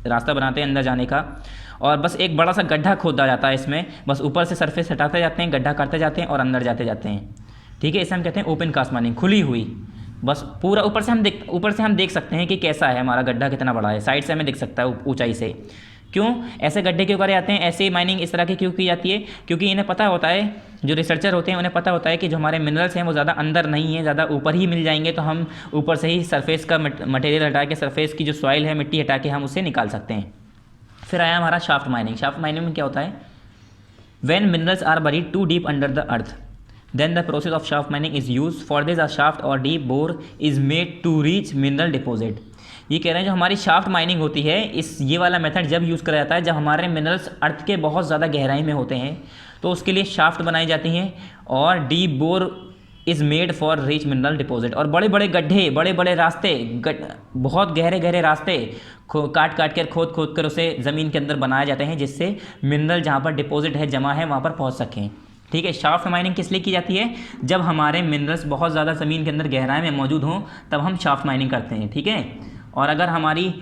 रास्ता बनाते हैं अंदर जाने का, और बस एक बड़ा सा गड्ढा खोदा जाता है इसमें, बस ऊपर से सरफेस हटाते जाते हैं, गड्ढा करते जाते हैं और अंदर जाते जाते हैं, ठीक है। इसे हम कहते हैं ओपन कास्ट माइनिंग, खुली हुई, बस पूरा ऊपर से हम देख सकते हैं कि कैसा है हमारा गड्ढा, कितना बड़ा है, साइड से हमें दिख सकता है ऊंचाई से। क्यों ऐसे गड्ढे क्यों करे जाते हैं, ऐसे माइनिंग इस तरह की क्यों की जाती है, क्योंकि इन्हें पता होता है, जो रिसर्चर होते हैं उन्हें पता होता है कि जो हमारे मिनरल्स हैं वो ज़्यादा अंदर नहीं है, ज़्यादा ऊपर ही मिल जाएंगे, तो हम ऊपर से ही सरफेस का मटेरियल हटा के, सरफेस की जो सॉइल है, मिट्टी हटा के हम उसे निकाल सकते हैं। फिर आया हमारा शाफ्ट माइनिंग। शाफ्ट माइनिंग में क्या होता है, when minerals are buried too deep under the earth then the process of shaft mining is used. For this a shaft or deep bore is made to reach mineral deposit. ये कह रहे हैं जो हमारी शाफ्ट माइनिंग होती है, ये वाला मेथड जब यूज़ करा जाता है जब हमारे मिनरल्स अर्थ के बहुत ज़्यादा गहराई में होते हैं, तो उसके लिए शाफ्ट बनाई जाती हैं, और deep bore is made for rich mineral deposit. और बड़े बड़े गड्ढे, बड़े बड़े रास्ते, बहुत गहरे गहरे रास्ते काट काट कर, खोद खोद कर उसे ज़मीन के अंदर बनाए जाते हैं, जिससे मिनरल जहाँ पर डिपॉजिट है, जमा है, वहाँ पर पहुँच सकें, ठीक है। शाफ्ट माइनिंग किस लिए की जाती है, जब हमारे मिनरल्स बहुत ज़्यादा ज़मीन के अंदर गहराई में मौजूद हों तब हम शाफ्ट माइनिंग करते हैं, ठीक है। और अगर हमारी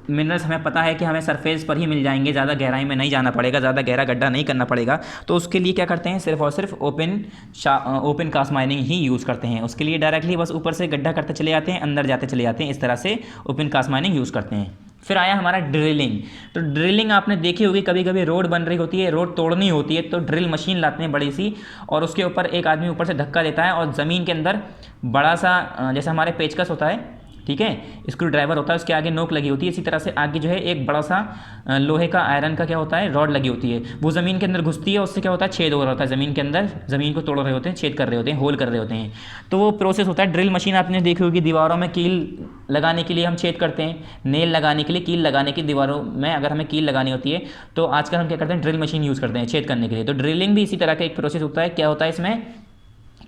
मिनरल्स हमें पता है कि हमें सरफेस पर ही मिल जाएंगे, ज़्यादा गहराई में नहीं जाना पड़ेगा, ज़्यादा गहरा गड्ढा नहीं करना पड़ेगा, तो उसके लिए क्या करते हैं, सिर्फ और सिर्फ ओपन कास्ट माइनिंग ही यूज़ करते हैं। उसके लिए डायरेक्टली बस ऊपर से गड्ढा करते चले जाते हैं, अंदर जाते चले जाते हैं, इस तरह से ओपन कास्ट माइनिंग यूज़ करते हैं। फिर आया हमारा ड्रिलिंग। तो ड्रिलिंग आपने देखी होगी, कभी कभी रोड बन रही होती है, रोड तोड़नी होती है, तो ड्रिल मशीन लाते हैं बड़ी सी, और उसके ऊपर एक आदमी ऊपर से धक्का देता है और ज़मीन के अंदर बड़ा सा, जैसे हमारे पेचकस होता है, ठीक है, स्क्रू ड्राइवर होता है, उसके आगे नोक लगी होती है, इसी तरह से आगे जो है एक बड़ा सा लोहे का, आयरन का क्या होता है, रॉड लगी होती है, वो ज़मीन के अंदर घुसती है, उससे क्या होता है, छेद हो रहा होता है ज़मीन के अंदर, ज़मीन को तोड़ रहे होते हैं, छेद कर रहे होते हैं, होल कर रहे होते हैं, तो वो प्रोसेस होता है। ड्रिल मशीन आपने देखी होगी, दीवारों में कील लगाने के लिए हम छेद करते हैं, नेल लगाने के लिए, कील लगाने की, दीवारों में अगर हमें कील लगानी होती है तो आजकल हम क्या करते हैं, ड्रिल मशीन यूज़ करते हैं छेद करने के लिए। तो ड्रिलिंग भी इसी तरह का एक प्रोसेस होता है। क्या होता है इसमें,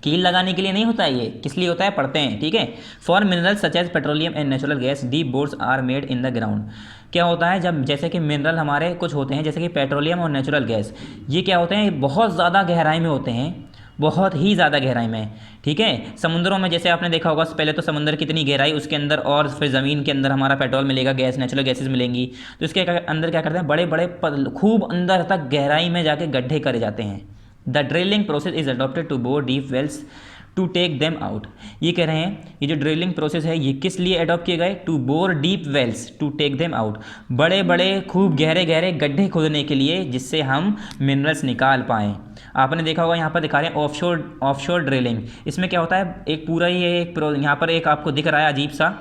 कील लगाने के लिए नहीं होता है, ये किस लिए होता है, पढ़ते हैं, ठीक है। For minerals such as petroleum and natural gas deep bores are made in the ground. क्या होता है, जब जैसे कि मिनरल हमारे कुछ होते हैं, जैसे कि पेट्रोलियम और नेचुरल गैस, ये क्या होते हैं, बहुत ज़्यादा गहराई में होते हैं, बहुत ही ज़्यादा गहराई में, ठीक है। समुद्रों में जैसे आपने देखा होगा, पहले तो समुद्र कितनी गहराई, उसके अंदर और फिर ज़मीन के अंदर हमारा पेट्रोल मिलेगा, गैस, नेचुरल गैसेस मिलेंगी, तो इसके अंदर क्या करते हैं, बड़े बड़े खूब अंदर तक गहराई में जाके गड्ढे करे जाते हैं। The drilling process is adopted to bore deep wells to take them out. ये कह रहे हैं ये जो ड्रिलिंग प्रोसेस है ये किस लिए अडॉप्ट किए गए, to bore deep wells to take them out, बड़े बड़े खूब गहरे गहरे गड्ढे खोदने के लिए, जिससे हम मिनरल्स निकाल पाएँ। आपने देखा होगा यहाँ पर दिखा रहे हैं ऑफशोर ड्रिलिंग। इसमें क्या होता है, एक पूरा ही एक यहाँ पर एक आपको दिख रहा है अजीब सा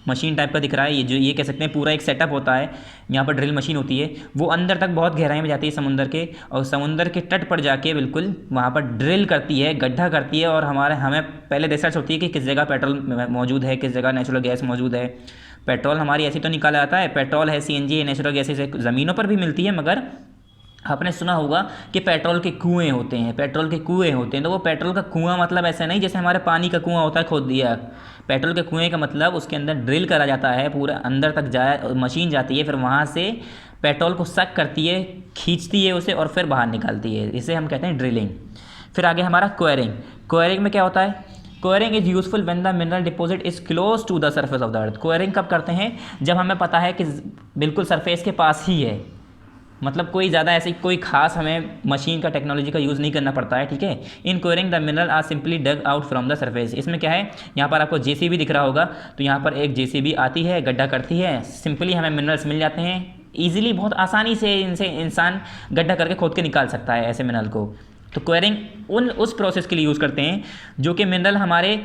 मशीन टाइप का दिख रहा है, ये जो ये कह सकते हैं पूरा एक सेटअप होता है, यहाँ पर ड्रिल मशीन होती है, वो अंदर तक बहुत गहराई में जाती है समुंदर के, और समुंदर के तट पर जाके बिल्कुल वहाँ पर ड्रिल करती है, गड्ढा करती है, और हमें पहले रिसर्च होती है कि किस जगह पेट्रोल मौजूद है, किस जगह नेचुरल गैस मौजूद है। पेट्रोल हमारी ऐसी तो निकाला जाता है, पेट्रोल है, CNG है, नेचुरल गैसेज है, ज़मीनों पर भी मिलती है, मगर आपने सुना होगा कि पेट्रोल के कुएं होते हैं, पेट्रोल के कुएं होते हैं। तो वो पेट्रोल का कुआं मतलब ऐसा नहीं जैसे हमारे पानी का कुआं होता है खोद दिया। पेट्रोल के कुएं का मतलब उसके अंदर ड्रिल करा जाता है, पूरा अंदर तक जाए, मशीन जाती है, फिर वहाँ से पेट्रोल को सक करती है, खींचती है उसे और फिर बाहर निकालती है। इसे हम कहते हैं ड्रिलिंग। फिर आगे हमारा क्वेरिंग। क्वेरिंग में क्या होता है? Quarrying is useful when the mineral deposit is close to the surface of the earth. Quarrying कब करते हैं? जब हमें पता है कि बिल्कुल सरफेस के पास ही है, मतलब कोई ज़्यादा ऐसी कोई खास हमें मशीन का टेक्नोलॉजी का यूज़ नहीं करना पड़ता है, ठीक है। In quarrying the mineral are simply dug out from the surface. इसमें क्या है, यहाँ पर आपको जेसीबी दिख रहा होगा, तो यहाँ पर एक जेसीबी आती है, गड्ढा करती है, सिंपली हमें मिनरल्स मिल जाते हैं ईजिली, बहुत आसानी से इनसे इंसान गड्ढा करके खोद के निकाल सकता है ऐसे मिनरल को। तो क्वेरिंग उस प्रोसेस के लिए यूज़ करते हैं जो कि मिनरल हमारे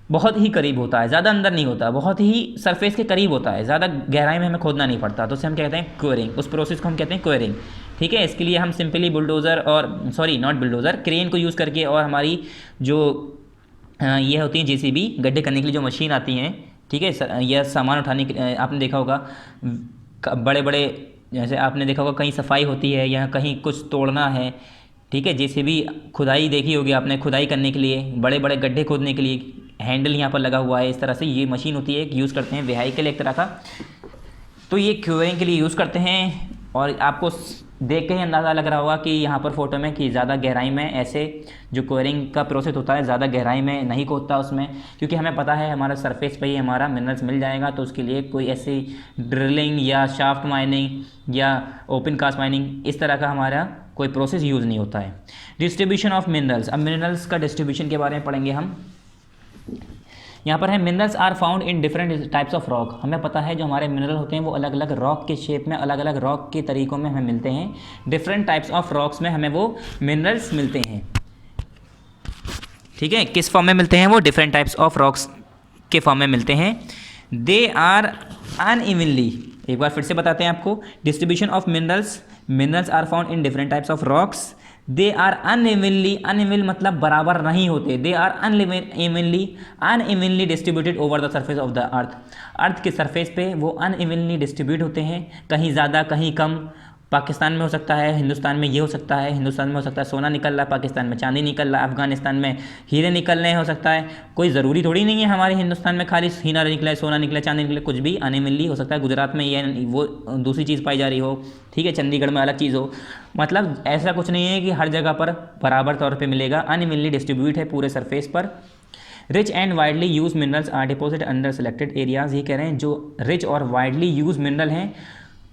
बहुत ही करीब होता है, ज़्यादा अंदर नहीं होता, बहुत ही सरफेस के करीब होता है, ज़्यादा गहराई में हमें खोदना नहीं पड़ता, तो उसे हम कहते हैं क्वेरिंग। उस प्रोसेस को हम कहते हैं क्वेरिंग, ठीक है। इसके लिए हम सिंपली बुलडोज़र और सॉरी नॉट बुलडोज़र, क्रेन को यूज़ करके और हमारी जो ये होती है जेसीबी, गड्ढे करने के लिए जो मशीन आती हैं, ठीक है, यह सामान उठाने के आपने देखा होगा बड़े बड़े, जैसे आपने देखा होगा कहीं सफाई होती है या कहीं कुछ तोड़ना है, ठीक है, जेसीबी खुदाई देखी होगी आपने, खुदाई करने के लिए, बड़े बड़े गड्ढे खोदने के लिए हैंडल यहाँ पर लगा हुआ है, इस तरह से ये मशीन होती है, यूज़ करते हैं व्हीकल एक तरह का। तो ये क्वेरिंग के लिए यूज़ करते हैं। और आपको देख के ही अंदाज़ा लग रहा होगा कि यहाँ पर फोटो में कि ज़्यादा गहराई में ऐसे जो क्वेरिंग का प्रोसेस होता है ज़्यादा गहराई में नहीं खोदता उसमें, क्योंकि हमें पता है हमारा सरफेस पे ही हमारा मिनरल्स मिल जाएगा, तो उसके लिए कोई ऐसी ड्रिलिंग या शाफ्ट माइनिंग या ओपन कास्ट माइनिंग इस तरह का हमारा कोई प्रोसेस यूज़ नहीं होता है। Distribution of minerals. अब मिनरल्स का डिस्ट्रीब्यूशन के बारे में पढ़ेंगे हम। यहाँ पर है minerals are found in different types of rock. हमें पता है जो हमारे मिनरल होते हैं वो अलग अलग रॉक के शेप में, अलग अलग रॉक के तरीक़ों में हमें मिलते हैं। डिफरेंट टाइप्स ऑफ रॉक्स में हमें वो मिनरल्स मिलते हैं, ठीक है। किस फॉर्म में मिलते हैं वो? डिफरेंट टाइप्स ऑफ रॉक्स के फॉर्म में मिलते हैं। दे आर अनइवनली, एक बार फिर से बताते हैं आपको, distribution of minerals. Minerals are found in different types of rocks. They are unevenly, uneven मतलब बराबर नहीं होते, they are unevenly distributed over the surface of the earth. Earth के सरफेस पे वो अनइवनली डिस्ट्रीब्यूट होते हैं, कहीं ज़्यादा कहीं कम। पाकिस्तान में हो सकता है, हिंदुस्तान में ये हो सकता है, हिंदुस्तान में हो सकता है सोना निकल रहा है, पाकिस्तान में चांदी निकल रहा है, अफगानिस्तान में हीरे निकल रहे हो सकता है। कोई ज़रूरी थोड़ी नहीं है हमारे हिंदुस्तान में खाली हीरा निकला है, सोना निकला है, चांदी निकले, कुछ भी अनइवनली हो सकता है। गुजरात में ये वो दूसरी चीज़ पाई जा रही हो, ठीक है, चंडीगढ़ में अलग चीज़ हो, मतलब ऐसा कुछ नहीं है कि हर जगह पर बराबर तौर पर मिलेगा, अनइवनली डिस्ट्रीब्यूट है पूरे सरफेस पर। Rich and widely use minerals are deposit under selected areas. ये कह रहे हैं जो रिच और वाइडली यूज मिनरल हैं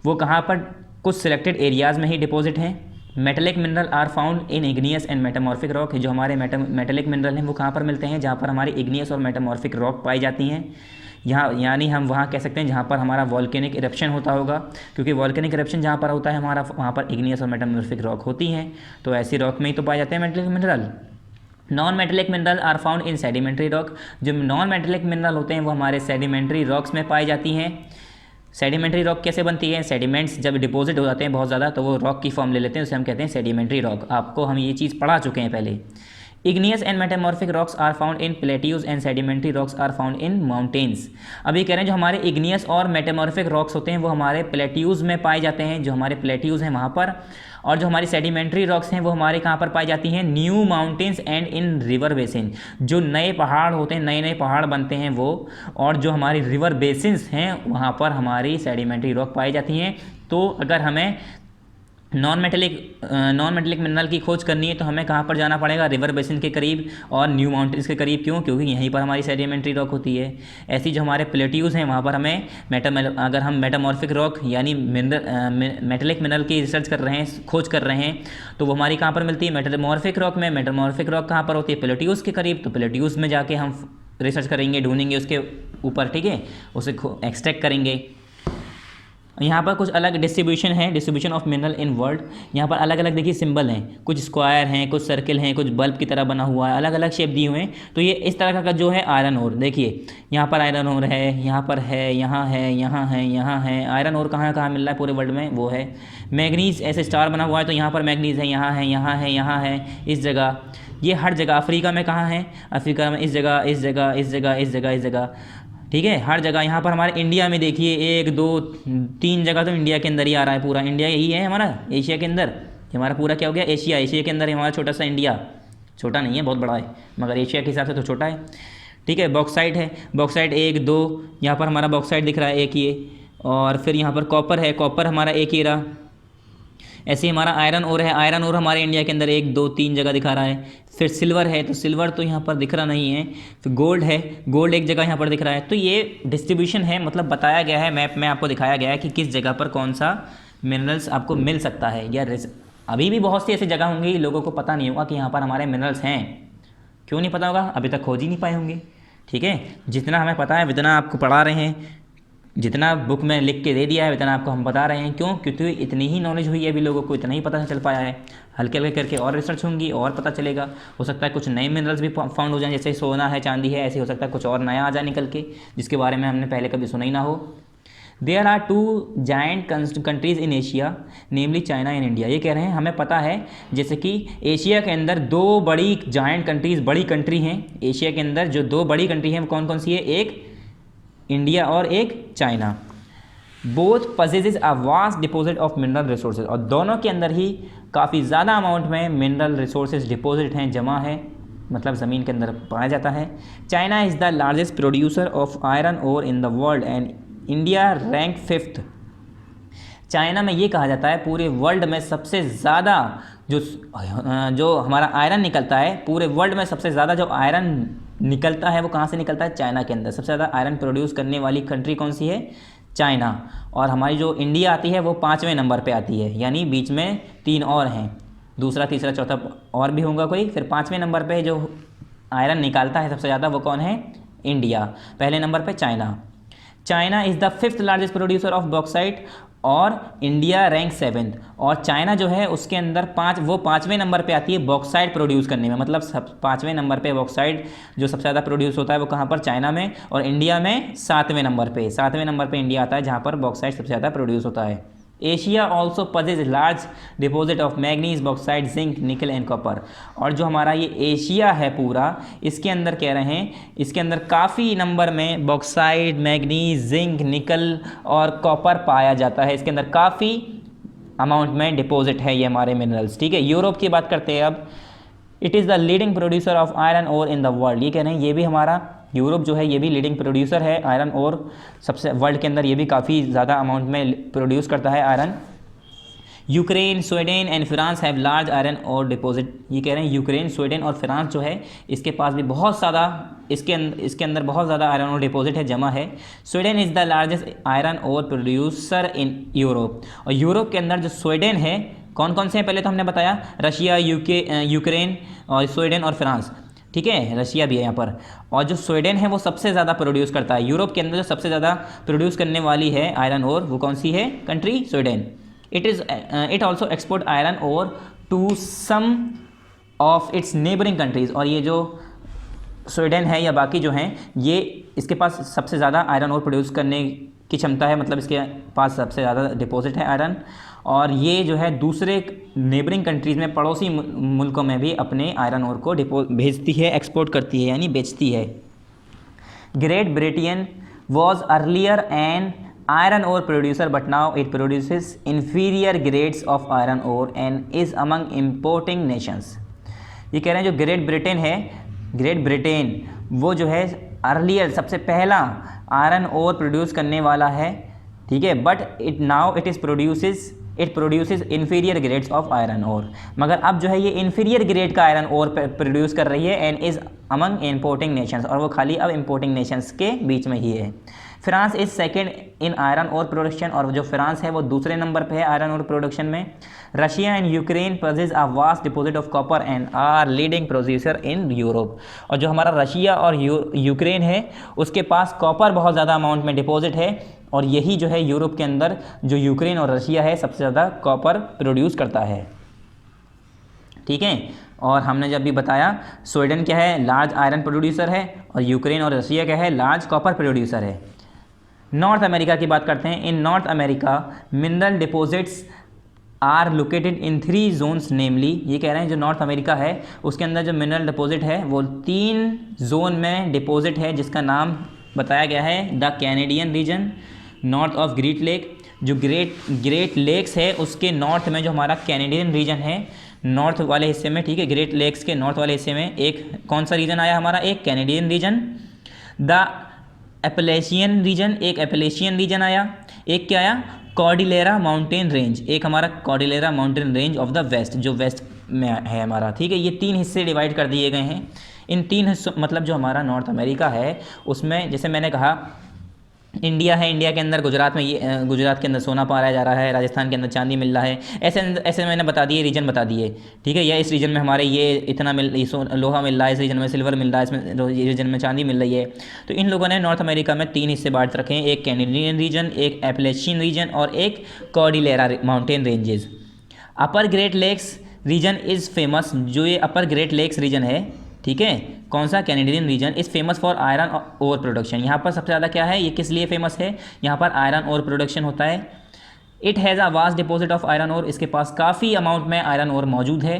वो कहाँ पर? कुछ सिलेक्टेड एरियाज़ में ही डिपॉजिट हैं। Metallic mineral are found in igneous and metamorphic rock. जो हमारे मेटेलिक मिनरल हैं वो कहाँ पर मिलते हैं? जहाँ पर हमारी इग्नियस और मेटामॉर्फिक रॉक पाई जाती हैं। यहाँ यानी हम वहाँ कह सकते हैं जहाँ पर हमारा वॉल्केनिक इरप्शन होता होगा, क्योंकि वॉल्केनिक इरप्शन जहाँ पर होता है हमारा वहाँ पर इग्नियस और मेटामॉर्फिक रॉक होती हैं, तो ऐसी रॉक में ही तो पाए जाते हैं metallic mineral. Non metallic mineral are found in sedimentary rock. जो नॉन मेटेलिक मिनरल होते हैं वो हमारे सेडिमेंट्री रॉक्स में पाई जाती हैं। सेडिमेंट्री रॉक कैसे बनती है? सेडिमेंट्स जब डिपॉजिट हो जाते हैं बहुत ज़्यादा तो वो रॉक की फॉर्म ले लेते हैं, उसे हम कहते हैं सेडिमेंट्री रॉक। आपको हम ये चीज़ पढ़ा चुके हैं पहले। Igneous and metamorphic rocks are found in plateaus and sedimentary rocks are found in mountains. अब ये कह रहे हैं जो हमारे इग्नियस और मेटामॉर्फिक रॉक्स होते हैं वो हमारे प्लेट्यूज में पाए जाते हैं, जो हमारे प्लेट्यूज हैं वहाँ पर। और जो हमारी सेडिमेंट्री रॉक्स हैं वो हमारे कहाँ पर पाई जाती हैं? New mountains and in river basin. जो नए पहाड़ होते हैं, नए नए पहाड़ बनते हैं वो, और जो हमारी रिवर बेसिन्स हैं वहाँ पर हमारी सेडिमेंट्री रॉक पाई जाती हैं। तो अगर हमें नॉन मेटेलिक मिनरल की खोज करनी है तो हमें कहाँ पर जाना पड़ेगा? रिवर बेसिन के करीब और न्यू माउंटेन्स के करीब। क्यों? क्योंकि यहीं पर हमारी सेडिमेंट्री रॉक होती है। ऐसी जो हमारे प्लेट्यूज़ हैं वहाँ पर हमें अगर हम मेटामॉर्फिक रॉक यानी मेटेलिक मिनरल की रिसर्च कर रहे हैं, खोज कर रहे हैं, तो वो हमारी कहाँ पर मिलती है? मेटामॉर्फिक रॉक में। मेटामॉर्फिक रॉक कहाँ पर होती है? प्लेट्यूज़ के करीब। तो प्लेट्यूज़ में जाके हम रिसर्च करेंगे, ढूंढेंगे उसके ऊपर, ठीक है, उसे एक्सट्रैक्ट करेंगे। यहाँ पर कुछ अलग डिस्ट्रीब्यूशन है, distribution of mineral in world. यहाँ पर अलग अलग देखिए सिंबल हैं, कुछ स्क्वायर हैं, कुछ सर्किल हैं, कुछ बल्ब की तरह बना हुआ है, अलग अलग शेप दिए हुए हैं। तो ये इस तरह का जो है आयरन ओर, देखिए यहाँ पर आयरन ओर है, यहाँ पर है, यहाँ है, यहाँ है, यहाँ है। आयरन ओर कहाँ कहाँ मिल रहा है पूरे वर्ल्ड में? वो है मैग्नीज, ऐसे स्टार बना हुआ है तो यहाँ पर मैग्नीज है, यहाँ है, यहाँ है, यहाँ है, इस जगह, ये हर जगह। अफ्रीका में कहाँ है? अफ्रीका में इस जगह, इस जगह, इस जगह, इस जगह, इस जगह, ठीक है, हर जगह। यहाँ पर हमारे इंडिया में देखिए 1 2 3 जगह तो इंडिया के अंदर ही आ रहा है, पूरा इंडिया यही है हमारा एशिया के अंदर। ये हमारा पूरा क्या हो गया, एशिया। एशिया के अंदर हमारा छोटा सा इंडिया, छोटा नहीं है, बहुत बड़ा है, मगर एशिया के हिसाब से तो छोटा है। ठीक है, बॉक्साइट है, बॉक्साइट 1 2, यहाँ पर हमारा बॉक्साइट दिख रहा है एक ये, और फिर यहाँ पर कॉपर है, कॉपर हमारा एक ही रहा। ऐसे ही हमारा आयरन ओर है, आयरन ओर हमारे इंडिया के अंदर 1 2 3 जगह दिखा रहा है। फिर सिल्वर है, तो सिल्वर तो यहाँ पर दिख रहा नहीं है। फिर गोल्ड है, गोल्ड एक जगह यहाँ पर दिख रहा है। तो ये डिस्ट्रीब्यूशन है, मतलब बताया गया है, मैप में आपको दिखाया गया है कि किस जगह पर कौन सा मिनरल्स आपको मिल सकता है। या अभी भी बहुत सी ऐसी जगह होंगी लोगों को पता नहीं होगा कि यहाँ पर हमारे मिनरल्स हैं। क्यों नहीं पता होगा, अभी तक खोज ही नहीं पाए होंगे। ठीक है, जितना हमें पता है उतना आपको पढ़ा रहे हैं, जितना बुक में लिख के दे दिया है उतना आपको हम बता रहे हैं। क्यों, क्योंकि इतनी ही नॉलेज हुई है अभी लोगों को, इतना ही पता चल पाया है। हल्के हल्के करके और रिसर्च होंगी और पता चलेगा। हो सकता है कुछ नए मिनरल्स भी फाउंड हो जाएं, जैसे सोना है, चांदी है, ऐसे हो सकता है कुछ और नया आ जाए निकल के, जिसके बारे में हमने पहले कभी सुना ही ना हो। There are 2 giant countries in Asia, namely China and India. ये कह रहे हैं हमें पता है जैसे कि एशिया के अंदर 2 बड़ी जाइंट कंट्रीज़, बड़ी कंट्री हैं एशिया के अंदर। जो 2 बड़ी कंट्री हैं वो कौन कौन सी है, एक इंडिया और एक China. Both possesses a vast deposit of mineral resources, और दोनों के अंदर ही काफ़ी ज़्यादा अमाउंट में मिनरल रिसोर्सेज डिपॉजिट हैं, जमा है, मतलब ज़मीन के अंदर पाया जाता है। China is the largest producer of iron ore in the world and India rank 5th। China में ये कहा जाता है पूरे वर्ल्ड में सबसे ज़्यादा जो हमारा आयरन निकलता है, पूरे वर्ल्ड में सबसे ज़्यादा जो आयरन निकलता है वो कहाँ से निकलता है, चाइना के अंदर। सबसे ज़्यादा आयरन प्रोड्यूस करने वाली कंट्री कौन सी है, चाइना। और हमारी जो इंडिया आती है वो 5वें नंबर पे आती है, यानी बीच में 3 और हैं, दूसरा तीसरा चौथा और भी होगा कोई। फिर 5वें नंबर पे जो आयरन निकालता है सबसे ज़्यादा वो कौन है, इंडिया। पहले नंबर पे China. China is the 5th largest producer of bauxite और इंडिया रैंक 7th। और चाइना जो है उसके अंदर 5वें नंबर पे आती है बॉक्साइट प्रोड्यूस करने में, मतलब 5वें नंबर पे बॉक्साइट जो सबसे ज़्यादा प्रोड्यूस होता है वो कहाँ पर, चाइना में। और इंडिया में 7वें नंबर पे इंडिया आता है जहाँ पर बॉक्साइट सबसे ज़्यादा प्रोड्यूस होता है। Asia also पजेज large deposit of manganese, bauxite, zinc, निकल एंड कॉपर। और जो हमारा ये एशिया है पूरा, इसके अंदर कह रहे हैं इसके अंदर काफ़ी नंबर में बॉक्साइट, मैग्नीज, जिंक, निकल और कॉपर पाया जाता है। इसके अंदर काफ़ी अमाउंट में डिपॉजिट है ये हमारे मिनरल्स। ठीक है, यूरोप की बात करते हैं अब। It is the leading producer of iron ore in the world. ये कह रहे हैं ये भी हमारा यूरोप जो है ये भी लीडिंग प्रोड्यूसर है आयरन ओर, सबसे वर्ल्ड के अंदर ये भी काफ़ी ज़्यादा अमाउंट में प्रोड्यूस करता है iron. Ukraine, Sweden and France have large iron ore deposit. ये कह रहे हैं यूक्रेन, स्वीडन और फ्रांस जो है इसके पास भी बहुत ज़्यादा इसके अंदर बहुत ज़्यादा आयरन ओर डिपॉजिट है, जमा है। Sweden is the largest iron ore producer in Europe. और यूरोप के अंदर जो स्वीडन है, कौन कौन से हैं पहले तो हमने बताया, रशिया, यूक्रेन और स्वीडन और फ्रांस। ठीक है, रशिया भी है यहाँ पर। और जो स्वीडन है वो सबसे ज़्यादा प्रोड्यूस करता है यूरोप के अंदर, जो सबसे ज़्यादा प्रोड्यूस करने वाली है आयरन ओर वो कौन सी है country, Sweden. It also export iron ore to some of its neighbouring countries. और ये जो स्वीडन है या बाकी जो हैं ये इसके पास सबसे ज़्यादा आयरन ओर प्रोड्यूस करने की क्षमता है, मतलब इसके पास सबसे ज़्यादा डिपॉजिट है आयरन। और ये जो है दूसरे नेबरिंग कंट्रीज़ में, पड़ोसी मुल्कों में भी अपने आयरन ओर को भेजती है, एक्सपोर्ट करती है यानी बेचती है। Great Britain was earlier an iron ore producer but now it produces inferior grades of iron ore and is among importing nations. ये कह रहे हैं जो ग्रेट ब्रिटेन है, ग्रेट ब्रिटेन वो जो है अर्लियर सबसे पहला आयरन ओर प्रोड्यूस करने वाला है। ठीक है, but it produces inferior grades of iron ore. मगर अब जो है ये इन्फीरियर ग्रेड का आयरन ओर प्रोड्यूस कर रही है and is among importing nations, और वो खाली अब इम्पोर्टिंग नेशंस के बीच में ही है। France is second in iron ore production, और जो फ्रांस है वो दूसरे नंबर पे है आयरन ओर प्रोडक्शन में। Russia and Ukraine possess a vast deposit of copper and are leading producer in Europe. और जो हमारा रशिया और यूक्रेन है उसके पास कॉपर बहुत ज़्यादा अमाउंट में डिपॉजिट है, और यही जो है यूरोप के अंदर जो यूक्रेन और रशिया है सबसे ज़्यादा कॉपर प्रोड्यूस करता है। ठीक है, और हमने जब भी बताया स्वीडन क्या है, लार्ज आयरन प्रोड्यूसर है, और यूक्रेन और रशिया क्या है, लार्ज कॉपर प्रोड्यूसर है। नॉर्थ अमेरिका की बात करते हैं। In North America mineral deposits are located in 3 zones namely. ये कह रहे हैं जो नॉर्थ अमेरिका है उसके अंदर जो मिनरल डिपॉजिट है वो 3 जोन में डिपॉजिट है, जिसका नाम बताया गया है the Canadian region, north of Great Lake, जो ग्रेट लेक्स है उसके नॉर्थ में जो हमारा कैनेडियन रीजन है, नॉर्थ वाले हिस्से में, ठीक है, ग्रेट लेक्स के नॉर्थ वाले हिस्से में एक कौन सा रीजन आया हमारा, एक कैनेडियन रीजन। द एपलेशियन रीजन, एक एपलेशियन रीजन आया। एक क्या आया, कॉर्डिलेरा माउंटेन रेंज, एक हमारा Cordillera mountain range of the west, जो वेस्ट में है हमारा, ठीक है। ये 3 हिस्से डिवाइड कर दिए गए हैं। इन 3 हिस्सों मतलब जो हमारा नॉर्थ अमेरिका है उसमें जैसे मैंने कहा इंडिया है, इंडिया के अंदर गुजरात में ये गुजरात के अंदर सोना पाया जा रहा है, राजस्थान के अंदर चांदी मिल रहा है, ऐसे ऐसे मैंने बता दिए, रीजन बता दिए, ठीक है। या इस रीजन में हमारे ये इतना लोहा मिल रहा है, इस रीजन में सिल्वर मिल रहा है, इसमें रीजन में चांदी मिल रही है। तो इन लोगों ने नॉर्थ अमेरिका में 3 हिस्से बांट रखे हैं, एक कैनेडियन रीजन, एक एपलेशियन रीजन और एक Cordillera mountain ranges. Upper Great Lakes region is famous, जो ये अपर ग्रेट लेक्स रीजन है, ठीक है, कौन सा, Canadian region, is famous for iron ore production. यहाँ पर सबसे ज़्यादा क्या है, ये किस लिए फेमस है, यहाँ पर आयरन ओर प्रोडक्शन होता है। It has a vast deposit of iron ore, इसके पास काफ़ी अमाउंट में आयरन ओर मौजूद है।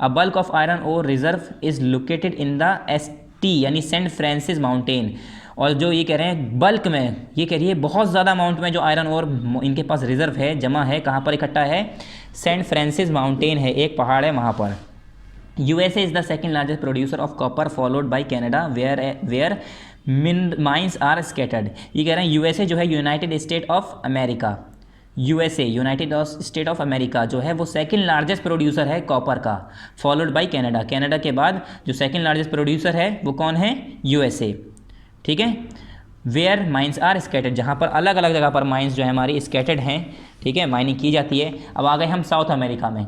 A bulk of iron ore reserve is located in the ST यानी सेंट फ्रांसिस माउंटेन। और जो ये कह रहे हैं बल्क में, ये कह रही है बहुत ज़्यादा अमाउंट में जो आयरन ओर इनके पास रिजर्व है, जमा है, कहाँ पर इकट्ठा है, सेंट फ्रांसिस माउंटेन है, एक पहाड़ है वहाँ पर। USA is the second largest producer of copper followed by Canada where mines are scattered। ये कह रहे हैं USA जो है United state of America, USA United state of America जो है वो सेकंड लार्जेस्ट प्रोड्यूसर है कॉपर का, फॉलोड बाय कनाडा। कनाडा के बाद जो सेकंड लार्जेस्ट प्रोड्यूसर है वो कौन है, USA, ठीक है। वेयर माइंस आर स्कैटर्ड, जहाँ पर अलग अलग जगह पर माइंस जो है हमारी स्कैटर्ड हैं, ठीक है, माइनिंग की जाती है। अब आ गए हम साउथ अमेरिका में,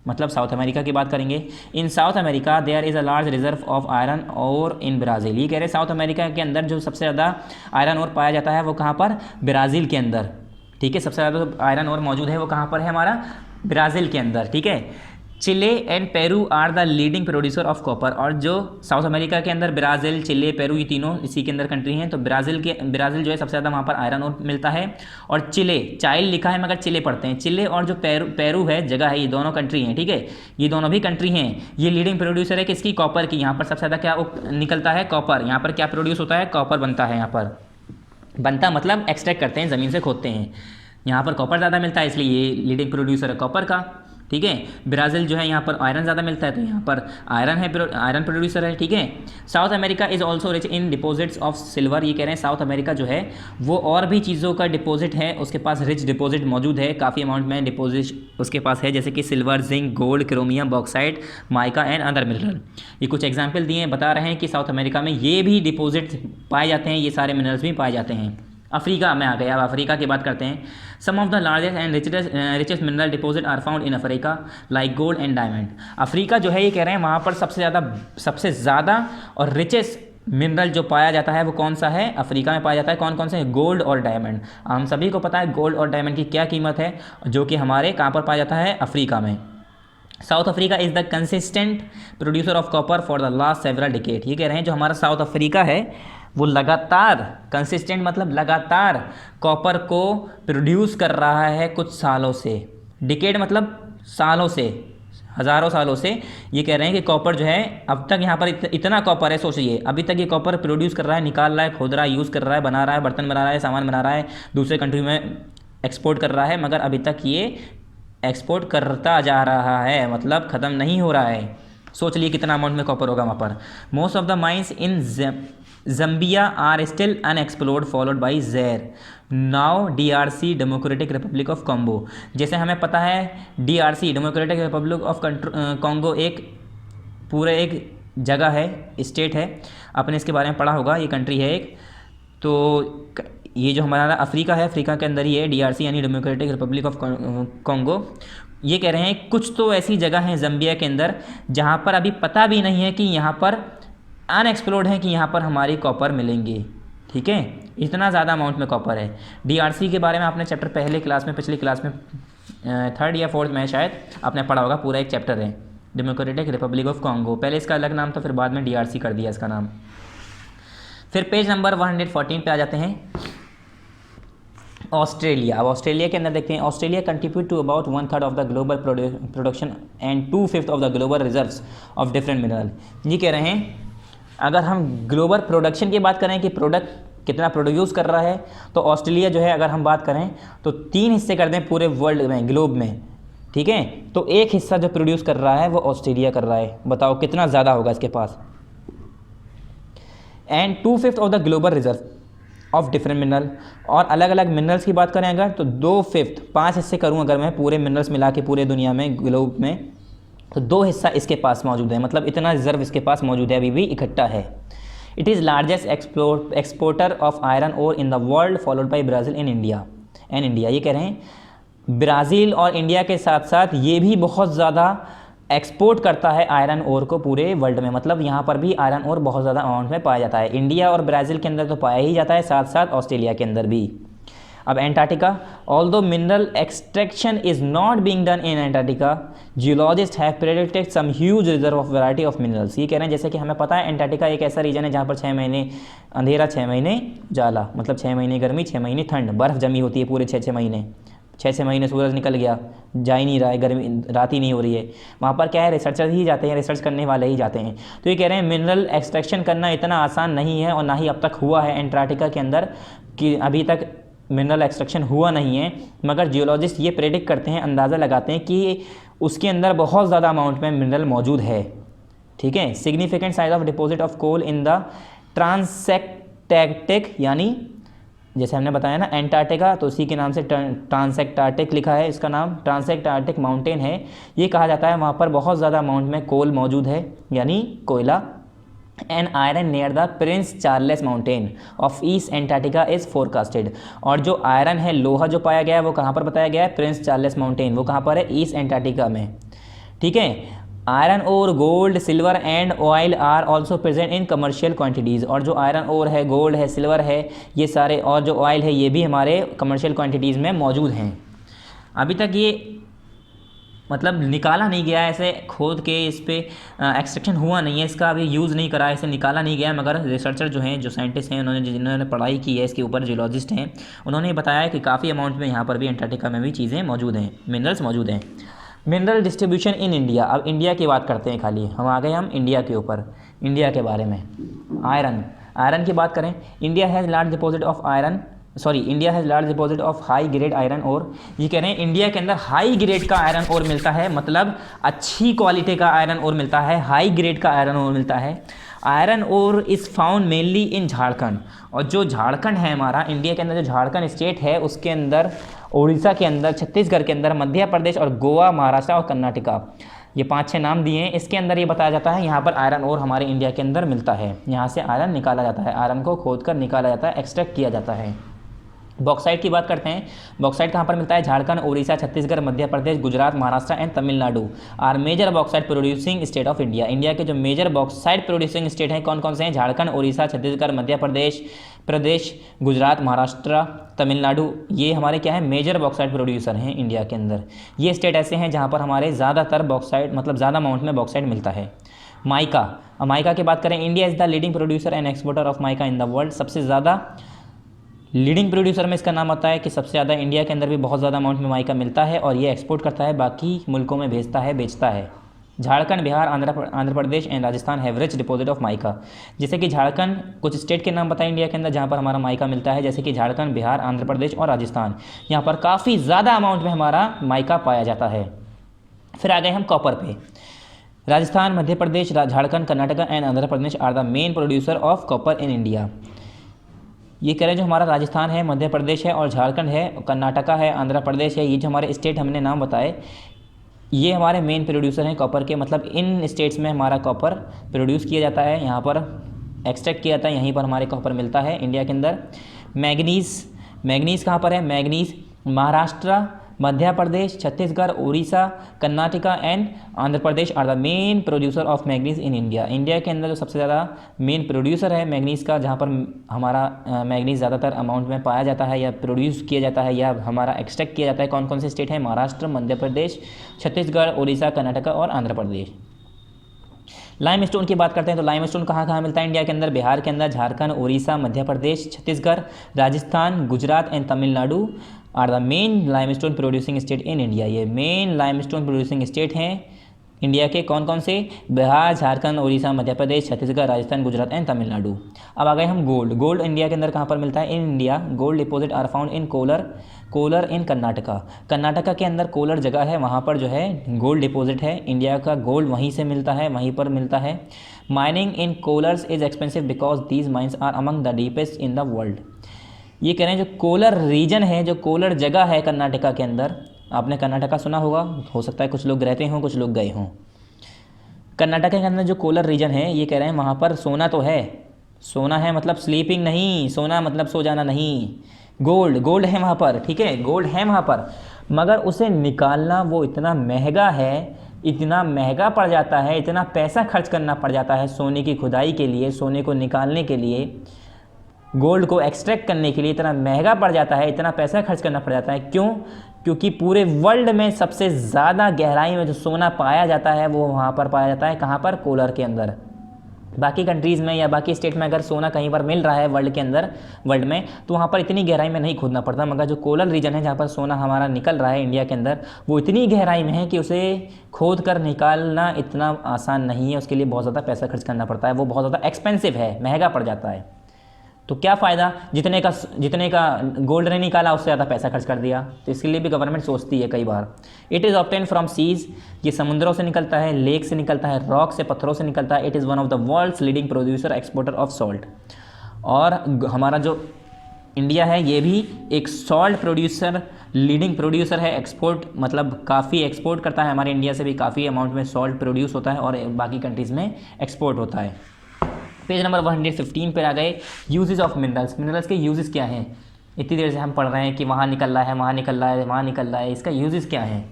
मतलब साउथ अमेरिका की बात करेंगे। In South America there is a large reserve of iron और इन ब्राज़ील। ये कह रहे हैं साउथ अमेरिका के अंदर जो सबसे ज़्यादा आयरन और पाया जाता है वो कहाँ पर, ब्राज़ील के अंदर, ठीक है। सबसे ज़्यादा आयरन और मौजूद है वो कहाँ पर है, हमारा ब्राज़ील के अंदर, ठीक है। Chile and Peru are the leading producer of copper. और जो साउथ अमेरिका के अंदर ब्राज़ील, चिले, पेरू, ये तीनों इसी के अंदर कंट्री हैं। तो ब्राज़ील जो है सबसे ज़्यादा वहाँ पर आयरन और मिलता है। और चिले, चाइल लिखा है मगर चिले पढ़ते हैं, चिले और जो पेरू है जगह है, ये दोनों कंट्री हैं, ठीक है, ये दोनों भी कंट्री हैं। ये लीडिंग प्रोड्यूसर है किसकी, कॉपर की। यहाँ पर सबसे ज़्यादा क्या निकलता है, कॉपर। यहाँ पर क्या प्रोड्यूस होता है, कॉपर बनता है। यहाँ पर बनता मतलब एक्सट्रैक्ट करते हैं, ज़मीन से खोदते हैं, यहाँ पर कॉपर ज़्यादा मिलता है, इसलिए ये लीडिंग प्रोड्यूसर है कॉपर का, ठीक है। ब्राज़ील जो है यहाँ पर आयरन ज़्यादा मिलता है, तो यहाँ पर आयरन प्रोड्यूसर है, ठीक है। South America is also rich in deposits of silver. ये कह रहे हैं साउथ अमेरिका जो है वो और भी चीज़ों का डिपॉजिट है, उसके पास रिच डिपॉजिट मौजूद है, काफ़ी अमाउंट में डिपॉजिट उसके पास है, जैसे कि silver, zinc, gold, chromium, bauxite, mica and other mineral. ये कुछ एग्जाम्पल दिए हैं, बता रहे हैं कि साउथ अमेरिका में ये भी डिपॉजिट पाए जाते हैं, ये सारे मिनरल्स भी पाए जाते हैं। अफ्रीका में आ गए, अब अफ्रीका की बात करते हैं। Some of the largest and richest mineral deposit are found in Africa like gold and diamond. Africa जो है ये कह रहे हैं वहाँ पर सबसे ज़्यादा और रिचेस्ट मिनरल जो पाया जाता है वो कौन सा है, अफ्रीका में पाया जाता है। कौन कौन से हैं, गोल्ड और डायमंड। हम सभी को पता है गोल्ड और डायमंड की क्या कीमत है, जो कि हमारे कहाँ पर पाया जाता है, अफ्रीका में। South Africa is the consistent producer of copper for the last several decade. ये कह रहे हैं जो हमारा साउथ अफ्रीका है वो लगातार, कंसिस्टेंट मतलब लगातार कॉपर को प्रोड्यूस कर रहा है कुछ सालों से। डिकेड मतलब सालों से, हज़ारों सालों से। ये कह रहे हैं कि कॉपर जो है अब तक यहाँ पर इतना कॉपर है, सोचिए अभी तक ये कॉपर प्रोड्यूस कर रहा है, निकाल रहा है, खोद रहा है, यूज़ कर रहा है, बना रहा है, बर्तन बना रहा है, सामान बना रहा है, दूसरे कंट्री में एक्सपोर्ट कर रहा है, मगर अभी तक ये एक्सपोर्ट करता जा रहा है, मतलब ख़त्म नहीं हो रहा है। सोच लिए कितना अमाउंट में कॉपर होगा वहाँ पर। Most of the mines in Zambia are still unexplored followed by Zaire, now DRC Democratic Republic of Congo. जैसे हमें पता है DRC Democratic Republic of Congo एक जगह है, स्टेट है, आपने इसके बारे में पढ़ा होगा, ये कंट्री है एक। तो ये जो हमारा अफ्रीका है, अफ्रीका के अंदर ही है DRC यानी डेमोक्रेटिक रिपब्लिक ऑफ कॉन्गो। ये कह रहे हैं कुछ तो ऐसी जगह है ज़म्बिया के अंदर जहाँ पर अभी पता भी नहीं है कि यहाँ पर अनएक्सप्लोर्ड है कि यहाँ पर हमारी कॉपर मिलेंगे, ठीक है। इतना ज़्यादा अमाउंट में कॉपर है। DRC के बारे में आपने चैप्टर पिछली क्लास में 3rd या 4th में शायद आपने पढ़ा होगा, पूरा एक चैप्टर है डेमोक्रेटिक रिपब्लिक ऑफ कॉन्गो। पहले इसका अलग नाम था, फिर बाद में DRC कर दिया इसका नाम। फिर पेज नंबर 114 पे आ जाते हैं। ऑस्ट्रेलिया। अब ऑस्ट्रेलिया के अंदर देखते हैं, Australia contribute to about 1/3 of the global production and 2/5 of the global reserves of different mineral. ये कह रहे हैं अगर हम ग्लोबल प्रोडक्शन की बात करें कि प्रोडक्ट कितना प्रोड्यूस कर रहा है, तो ऑस्ट्रेलिया जो है अगर हम बात करें तो 3 हिस्से कर दें पूरे वर्ल्ड में, ग्लोब में, ठीक है, तो एक हिस्सा जो प्रोड्यूस कर रहा है वो ऑस्ट्रेलिया कर रहा है। बताओ कितना ज़्यादा होगा इसके पास। And 2/5 of the global reserve of different mineral, और अलग अलग मिनरल्स की बात करें अगर तो 2/5, 5 हिस्से करूँ अगर मैं पूरे मिनरल्स मिला के पूरे दुनिया में, ग्लोब में, तो 2 हिस्सा इसके पास मौजूद है, मतलब इतना रिजर्व इसके पास मौजूद है, अभी भी इकट्ठा है। It is largest exporter of iron ore in the world followed by Brazil in India and India. ये कह रहे हैं ब्राज़ील और इंडिया के साथ साथ ये भी बहुत ज़्यादा एक्सपोर्ट करता है आयरन ओर को पूरे वर्ल्ड में, मतलब यहाँ पर भी आयरन ओर बहुत ज़्यादा अमाउंट में पाया जाता है। इंडिया और ब्राज़ील के अंदर तो पाया ही जाता है, साथ साथ ऑस्ट्रेलिया के अंदर भी। अब Antarctica, although mineral extraction is not being done in Antarctica, geologist have predicted some huge reserve of variety of minerals. ये कह रहे हैं जैसे कि हमें पता है एंटार्क्टिका एक ऐसा रीजन है जहाँ पर 6 महीने अंधेरा, 6 महीने जाला, मतलब 6 महीने गर्मी, 6 महीने ठंड, बर्फ़ जमी होती है पूरे 6-6 महीने, 6-6 महीने सूरज निकल गया, जा ही नहीं रहा है, गर्मी रात ही नहीं हो रही है। वहाँ पर क्या है, रिसर्चर ही जाते हैं, रिसर्च करने वाले ही जाते हैं। तो ये कह रहे हैं मिनरल एक्सट्रैक्शन करना इतना आसान नहीं है और ना ही अब तक हुआ है एंटार्क्टिका के अंदर, कि अभी तक मिनरल एक्सट्रैक्शन हुआ नहीं है, मगर जियोलॉजिस्ट ये प्रेडिक्ट करते हैं, अंदाज़ा लगाते हैं कि उसके अंदर बहुत ज़्यादा अमाउंट में मिनरल मौजूद है, ठीक है। Significant size of deposit of coal in the Transantarctic, यानी जैसे हमने बताया ना एंटार्क्टिका, तो उसी के नाम से ट्रांसैक्टार्क्टिक लिखा है, इसका नाम ट्रांसैक्टार्क्टिक माउंटेन है। ये कहा जाता है वहाँ पर बहुत ज़्यादा अमाउंट में कोल मौजूद है, यानी कोयला। An iron near the Prince Charles mountain of east Antarctica is forecasted, और जो आयरन है, लोहा जो पाया गया है वो कहाँ पर बताया गया है, प्रिंस चार्ल्स माउंटेन, वो कहाँ पर है, ईस्ट एंटार्क्टिका में, ठीक है। Iron ore, gold, silver and oil are also present in commercial quantities, और जो आयरन ओर है, गोल्ड है, सिल्वर है, ये सारे, और जो ऑयल है ये भी हमारे कमर्शियल क्वांटिटीज़ में मौजूद हैं। अभी तक ये मतलब निकाला नहीं गया है, ऐसे खोद के इस पर एक्सट्रैक्शन हुआ नहीं है, इसका अभी यूज़ नहीं करा है, इसे निकाला नहीं गया है, मगर रिसर्चर जो हैं, जो साइंटिस्ट हैं, उन्होंने जिन्होंने पढ़ाई की है इसके ऊपर, जियोलॉजिस्ट हैं, उन्होंने बताया है कि काफ़ी अमाउंट में यहाँ पर भी एंटार्क्टिका में भी चीज़ें मौजूद हैं, मिनरल्स मौजूद हैं। मिनरल डिस्ट्रीब्यूशन इन इंडिया, अब इंडिया की बात करते हैं, खाली हम आ गए हम इंडिया के ऊपर, इंडिया के बारे में। आयरन की बात करें, India has large deposit of iron, India has large deposit of high grade iron ore. ये कह रहे हैं इंडिया के अंदर हाई ग्रेड का आयरन ओर मिलता है, मतलब अच्छी क्वालिटी का आयरन ओर मिलता है, हाई ग्रेड का आयरन ओर मिलता है। Iron ore is found mainly in Jharkhand, और जो झारखंड है हमारा, इंडिया के अंदर जो झारखंड स्टेट है, उसके अंदर, उड़ीसा के अंदर, छत्तीसगढ़ के अंदर, मध्य प्रदेश और गोवा, महाराष्ट्र और कर्नाटका, ये 5-6 नाम दिए हैं। इसके अंदर ये बताया जाता है यहाँ पर आयरन ओर हमारे इंडिया के अंदर मिलता है, यहाँ से आयरन निकाला जाता है, आयरन को खोद कर निकाला जाता है, एक्सट्रैक्ट किया जाता है। बॉक्साइट की बात करते हैं, बॉक्साइट कहाँ पर मिलता है, Jharkhand, Orissa, Chhattisgarh, Madhya Pradesh, Gujarat, Maharashtra and Tamil Nadu are major bauxite producing state of India. India के जो मेजर बॉक्साइट प्रोड्यूसिंग स्टेट हैं कौन कौन से हैं, झारखंड, उड़ीसा, छत्तीसगढ़, मध्य प्रदेश, गुजरात, महाराष्ट्र, तमिलनाडु, ये हमारे क्या है, मेजर बॉक्साइट प्रोड्यूसर हैं इंडिया के अंदर। ये स्टेट ऐसे हैं जहाँ पर हमारे ज़्यादातर बॉक्साइट, मतलब ज़्यादा अमाउंट में बॉक्साइट मिलता है। माइका की बात करें, India is the leading producer and exporter of mica in the world. सबसे ज़्यादा लीडिंग प्रोड्यूसर में इसका नाम आता है कि सबसे ज़्यादा इंडिया के अंदर भी बहुत ज़्यादा अमाउंट में माइका मिलता है, और ये एक्सपोर्ट करता है, बाकी मुल्कों में भेजता है, बेचता है। Jharkhand, Bihar, Andhra Pradesh and Rajasthan have rich deposit of mica. जैसे कि झारखंड, कुछ स्टेट के नाम बताएं इंडिया के अंदर जहाँ पर हमारा माइका मिलता है, जैसे कि झारखंड, बिहार, आंध्र प्रदेश और राजस्थान, यहाँ पर काफ़ी ज़्यादा अमाउंट में हमारा माइका पाया जाता है। फिर आ गए हम कॉपर पे। Rajasthan, Madhya Pradesh, Jharkhand, Karnataka and Andhra Pradesh are the main producer of copper in India. ये कह रहे हैं जो हमारा राजस्थान है, मध्य प्रदेश है और झारखंड है, कर्नाटका है, आंध्र प्रदेश है, ये जो हमारे स्टेट हमने नाम बताए, ये हमारे मेन प्रोड्यूसर हैं कॉपर के, मतलब इन स्टेट्स में हमारा कॉपर प्रोड्यूस किया जाता है, यहाँ पर एक्सट्रैक्ट किया जाता है, यहीं पर हमारे कॉपर मिलता है इंडिया के अंदर। मैग्नीज़ कहाँ पर है, manganese Maharashtra, Madhya Pradesh, Chhattisgarh, Orissa, Karnataka and Andhra Pradesh are the main producer of manganese in India. India के अंदर जो सबसे ज़्यादा मेन प्रोड्यूसर है मैग्नीज़ का, जहाँ पर हमारा मैग्नीज़ ज़्यादातर अमाउंट में पाया जाता है या प्रोड्यूस किया जाता है या हमारा एक्सट्रैक्ट किया जाता है, कौन कौन से स्टेट हैं, महाराष्ट्र, मध्य प्रदेश, छत्तीसगढ़, उड़ीसा, कर्नाटका और आंध्र प्रदेश। लाइम स्टोन की बात करते हैं तो लाइम स्टोन कहाँ कहाँ मिलता है इंडिया के अंदर, बिहार के अंदर, Jharkhand, Orissa, Madhya Pradesh, Chhattisgarh, Rajasthan, Gujarat and Tamil Nadu are the main limestone producing state in India. ये main limestone producing state हैं इंडिया के कौन कौन से? बिहार, झारखंड, उड़ीसा, मध्य प्रदेश, छत्तीसगढ़, राजस्थान, गुजरात एंड तमिलनाडु। अब आ गए हम गोल्ड। गोल्ड इंडिया के अंदर कहाँ पर मिलता है? In India gold deposit are found in Kolar in Karnataka. Karnataka के अंदर कोलर जगह है, वहाँ पर जो है गोल्ड डिपॉजिट है। इंडिया का गोल्ड वहीं से मिलता है, वहीं पर मिलता है। Mining in Kolars is expensive because these mines are among the deepest in the world. ये कह रहे हैं जो कोलर रीजन है, जो कोलर जगह है कर्नाटका के अंदर, आपने कर्नाटका सुना होगा, हो सकता है कुछ लोग रहते हों, कुछ लोग गए हों। कर्नाटका के अंदर जो कोलर रीजन है, ये कह रहे हैं वहाँ पर सोना तो है, सोना है मतलब स्लीपिंग नहीं, सोना मतलब सो जाना नहीं, गोल्ड है वहाँ पर, ठीक है, गोल्ड है वहाँ पर, मगर उसे निकालना वो इतना महंगा है, इतना महंगा पड़ जाता है, इतना पैसा खर्च करना पड़ जाता है सोने की खुदाई के लिए, सोने को निकालने के लिए, गोल्ड को एक्सट्रैक्ट करने के लिए इतना महंगा पड़ जाता है, इतना पैसा खर्च करना पड़ जाता है। क्यों? क्योंकि पूरे वर्ल्ड में सबसे ज़्यादा गहराई में जो सोना पाया जाता है वो वहाँ पर पाया जाता है। कहाँ पर? कोलर के अंदर। बाकी कंट्रीज़ में या बाकी स्टेट में अगर सोना कहीं पर मिल रहा है वर्ल्ड के अंदर, वर्ल्ड में, तो वहाँ पर इतनी गहराई में नहीं खोदना पड़ता, मगर जो कोलर रीजन है जहाँ पर सोना हमारा निकल रहा है इंडिया के अंदर, वो इतनी गहराई में है कि उसे खोद कर निकालना इतना आसान नहीं है, उसके लिए बहुत ज़्यादा पैसा खर्च करना पड़ता है, वो बहुत ज़्यादा एक्सपेंसिव है, महंगा पड़ जाता है। तो क्या फ़ायदा, जितने का गोल्ड ने निकाला उससे ज़्यादा पैसा खर्च कर दिया। तो इसके लिए भी गवर्नमेंट सोचती है कई बार। It is obtain from seas, ये समुद्रों से निकलता है, लेक से निकलता है, रॉक से, पत्थरों से निकलता है। It is one of the world's leading producer exporter of salt. और हमारा जो इंडिया है ये भी एक सॉल्ट प्रोड्यूसर, लीडिंग प्रोड्यूसर है। एक्सपोर्ट मतलब काफ़ी एक्सपोर्ट करता है, हमारे इंडिया से भी काफ़ी अमाउंट में सॉल्ट प्रोड्यूस होता है और बाकी कंट्रीज़ में एक्सपोर्ट होता है। पेज नंबर 115 पर आ गए। Uses of minerals. मिनरल्स के यूजेस क्या हैं? इतनी देर से हम पढ़ रहे हैं कि वहाँ निकल रहा है, वहाँ निकल रहा है, वहाँ निकल रहा है, इसका यूजेस क्या है?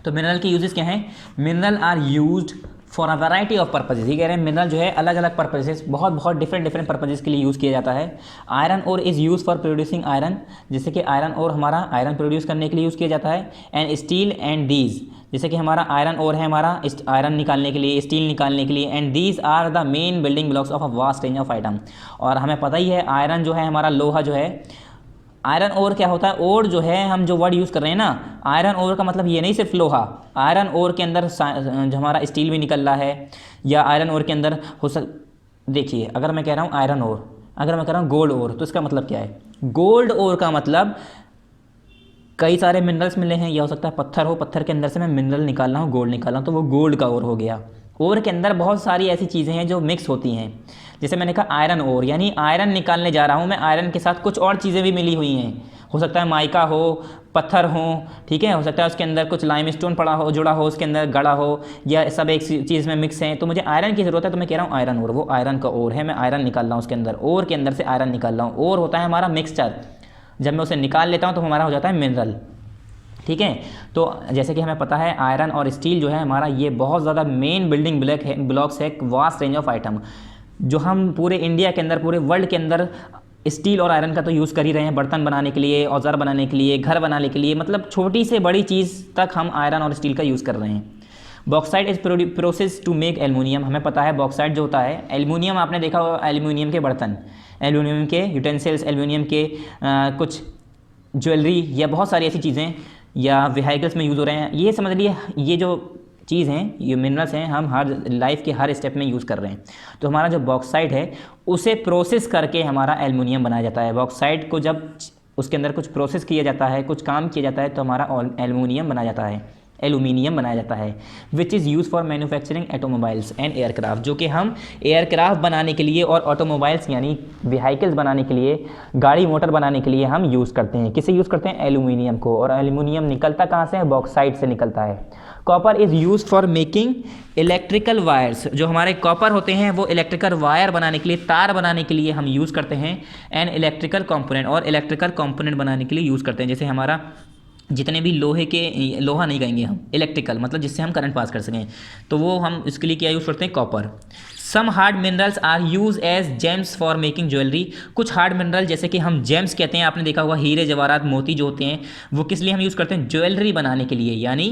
तो मिनरल के यूजेस क्या हैं? Mineral are used for a variety of purposes. ये कह रहे हैं मिनरल जो है अलग अलग पर्पजेज, बहुत डिफरेंट पर्पजेज के लिए यूज़ किया जाता है। Iron ore is use for producing iron, जैसे कि आयरन ओर हमारा आयरन प्रोड्यूस करने के लिए यूज़ किया जाता है। एंड स्टील एंड दीज, जैसे कि हमारा आयरन ओर है, हमारा आयरन निकालने के लिए, स्टील निकालने के लिए। And these are the main building blocks of a vast range of item. और हमें पता ही है आयरन जो है हमारा लोहा जो है, आयरन ओर क्या होता है? ओर जो है, हम जो वर्ड यूज़ कर रहे हैं ना, आयरन ओर का मतलब ये नहीं सिर्फ लोहा, आयरन ओर के अंदर जो हमारा स्टील भी निकल रहा है, या आयरन ओर के अंदर देखिए, अगर मैं कह रहा हूँ आयरन ओर, अगर मैं कह रहा हूँ गोल्ड ओर, तो इसका मतलब क्या है? गोल्ड ओर का मतलब कई सारे मिनरल्स मिले हैं, यह हो सकता है पत्थर हो, पत्थर के अंदर से मैं मिनरल निकाल रहा हूँ, गोल्ड निकाल रहा हूँ, तो वो गोल्ड का ओर हो गया। ओर के अंदर बहुत सारी ऐसी चीज़ें हैं जो मिक्स होती हैं, जैसे मैंने कहा आयरन ओर, यानी आयरन निकालने जा रहा हूँ मैं, आयरन के साथ कुछ और चीज़ें भी मिली हुई हैं, हो सकता है माइका हो, पत्थर हो, ठीक है, हो सकता है उसके अंदर कुछ लाइमस्टोन पड़ा हो, जुड़ा हो, उसके अंदर गड़ा हो, या सब एक चीज़ में मिक्स है, तो मुझे आयरन की ज़रूरत है, तो मैं कह रहा हूँ आयरन ओर, वो आयरन का ओर है, मैं आयरन निकाल रहा हूँ उसके अंदर, ओर के अंदर से आयरन निकाल रहा हूँ। ओर होता है हमारा मिक्सचर, जब मैं उसे निकाल लेता हूँ तो हमारा हो जाता है मिनरल, ठीक है। तो जैसे कि हमें पता है आयरन और स्टील जो है हमारा, ये बहुत ज़्यादा मेन बिल्डिंग ब्लॉक्स है, वास्ट रेंज ऑफ आइटम, जो हम पूरे इंडिया के अंदर, पूरे वर्ल्ड के अंदर स्टील और आयरन का तो यूज़ कर ही रहे हैं, बर्तन बनाने के लिए, औजार बनाने के लिए, घर बनाने के लिए, मतलब छोटी से बड़ी चीज़ तक हम आयरन और स्टील का यूज़ कर रहे हैं। Bauxite is process to make aluminium. हमें पता है बॉक्साइट जो होता है, एल्युमिनियम आपने देखा होगा, एल्युमिनियम के बर्तन, एल्युमिनियम के यूटेंसिल्स, एल्युमिनियम के कुछ ज्वेलरी या बहुत सारी ऐसी चीज़ें या व्हीकल्स में यूज़ हो रहे हैं। ये समझ लिए ये जो चीज़ हैं, ये मिनरल्स हैं, हम हर लाइफ के हर स्टेप में यूज़ कर रहे हैं। तो हमारा जो बॉक्साइट है उसे प्रोसेस करके हमारा एल्युमिनियम बनाया जाता है। बॉक्साइट को जब उसके अंदर कुछ प्रोसेस किया जाता है, कुछ काम किया जाता है, तो हमारा एल्युमिनियम बनाया जाता है, एल्युमिनियम बनाया जाता है, which is use for manufacturing automobiles and aircraft, जो कि हम एयरक्राफ्ट बनाने के लिए और ऑटोमोबाइल्स यानी व्हीकल्स बनाने के लिए, गाड़ी मोटर बनाने के लिए हम यूज़ करते हैं। किसे यूज़ करते हैं? एल्युमिनियम को। और एल्युमिनियम निकलता कहाँ से है? बॉक्साइट से निकलता है। Copper is use for making electrical wires, जो हमारे कॉपर होते हैं वो इलेक्ट्रिकल वायर बनाने के लिए, तार बनाने के लिए हम यूज़ करते हैं। एंड इलेक्ट्रिकल कंपोनेंट, और इलेक्ट्रिकल कंपोनेंट बनाने के लिए यूज़ करते हैं, जैसे हमारा जितने भी लोहे के, लोहा नहीं कहेंगे हम, इलेक्ट्रिकल मतलब जिससे हम करंट पास कर सकें, तो वो हम इसके लिए क्या यूज़ करते हैं? Copper. Some hard minerals are use as gems for making jewellery. कुछ हार्ड मिनरल जैसे कि हम जेम्स कहते हैं, आपने देखा होगा हीरे जवाहरात मोती जो होते हैं, वो किस लिए हम यूज़ करते हैं? ज्वेलरी बनाने के लिए, यानी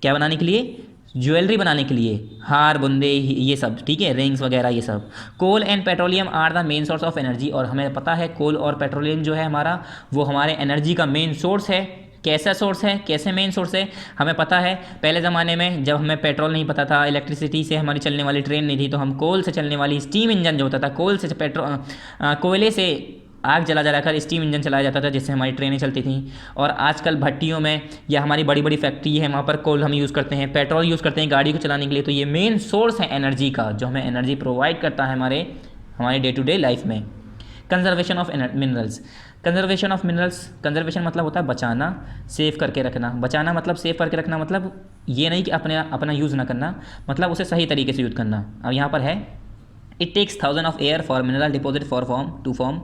क्या बनाने के लिए? ज्वेलरी बनाने के लिए, हार, बुंदे, ये सब, ठीक है, रिंग्स वगैरह ये सब। Coal and petroleum are the main source of energy, और हमें पता है कोल और पेट्रोलियम जो है हमारा, वो हमारे एनर्जी का मेन सोर्स है, कैसा सोर्स है, कैसे मेन सोर्स है, हमें पता है। पहले ज़माने में जब हमें पेट्रोल नहीं पता था, इलेक्ट्रिसिटी से हमारी चलने वाली ट्रेन नहीं थी, तो हम कोल से चलने वाली स्टीम इंजन जो होता था, कोयले से आग जला कर स्टीम इंजन चलाया जाता था, जिससे हमारी ट्रेनें चलती थीं। और आजकल भट्टियों में या हमारी बड़ी बड़ी फैक्ट्री है, वहाँ पर कोल हम यूज़ करते हैं, पेट्रोल यूज़ करते हैं गाड़ी को चलाने के लिए। तो ये मेन सोर्स है एनर्जी का, जो हमें एनर्जी प्रोवाइड करता है हमारे डे टू डे लाइफ में। Conservation of minerals, conservation of minerals, conservation मतलब होता है बचाना, सेव करके रखना। बचाना मतलब सेव करके रखना, मतलब ये नहीं कि अपना यूज़ ना करना, मतलब उसे सही तरीके से यूज़ करना। अब यहाँ पर है, it takes 1000 of years for mineral deposit to form.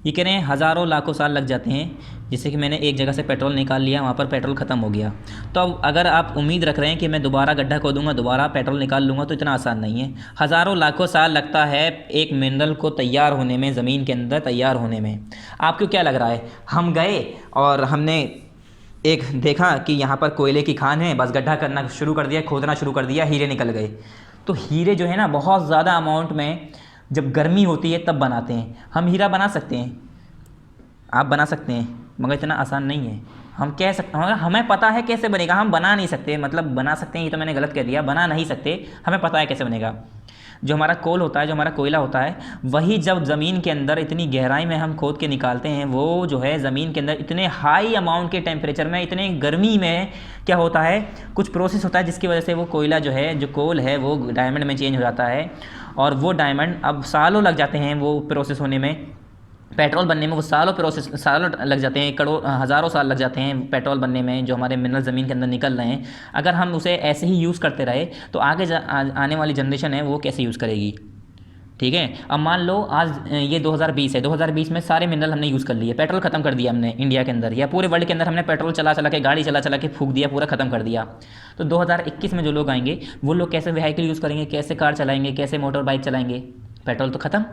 ये कह रहे हैं हज़ारों लाखों साल लग जाते हैं। जैसे कि मैंने एक जगह से पेट्रोल निकाल लिया, वहाँ पर पेट्रोल ख़त्म हो गया, तो अब अगर आप उम्मीद रख रहे हैं कि मैं दोबारा गड्ढा खोदूंगा, दोबारा पेट्रोल निकाल लूँगा, तो इतना आसान नहीं है। हज़ारों लाखों साल लगता है एक मिनरल को तैयार होने में, ज़मीन के अंदर तैयार होने में। आपको क्या लग रहा है, हम गए और हमने एक देखा कि यहाँ पर कोयले की खान है, बस गड्ढा करना शुरू कर दिया, खोदना शुरू कर दिया, हीरे निकल गए। तो हीरे जो है ना, बहुत ज़्यादा अमाउंट में जब गर्मी होती है तब बनाते हैं। हम हीरा बना सकते हैं, आप बना सकते हैं, मगर इतना आसान नहीं है। हम कह सकते हैं, हमें पता है कैसे बनेगा, हम बना नहीं सकते। मतलब बना सकते हैं, ये तो मैंने गलत कह दिया, बना नहीं सकते, हमें पता है कैसे बनेगा। जो हमारा कोल होता है, जो हमारा कोयला होता है, वही जब ज़मीन के अंदर इतनी गहराई में हम खोद के निकालते हैं, वो जो है ज़मीन के अंदर इतने हाई अमाउंट के टेम्परेचर में, इतने गर्मी में क्या होता है, कुछ प्रोसेस होता है जिसकी वजह से वो कोयला जो है, जो कोल है, वो डायमंड में चेंज हो जाता है। और वो डायमंड अब सालों लग जाते हैं वो प्रोसेस होने में, पेट्रोल बनने में वो सालों लग जाते हैं, हज़ारों साल लग जाते हैं पेट्रोल बनने में, जो हमारे मिनरल ज़मीन के अंदर निकल रहे हैं। अगर हम उसे ऐसे ही यूज़ करते रहे तो आगे आने वाली जनरेशन है वो कैसे यूज़ करेगी। ठीक है, अब मान लो आज ये 2020 है, 2020 में सारे मिनरल हमने यूज़ कर लिए, पेट्रोल ख़त्म कर दिया हमने इंडिया के अंदर या पूरे वर्ल्ड के अंदर, हमने पेट्रोल चला के, गाड़ी चला के फूंक दिया, पूरा ख़त्म कर दिया। तो 2021 में जो लोग आएंगे, वो लोग कैसे व्हीकल यूज़ करेंगे, कैसे कार चलाएंगे, कैसे मोटर बाइक चलाएंगे, पेट्रोल तो ख़त्म।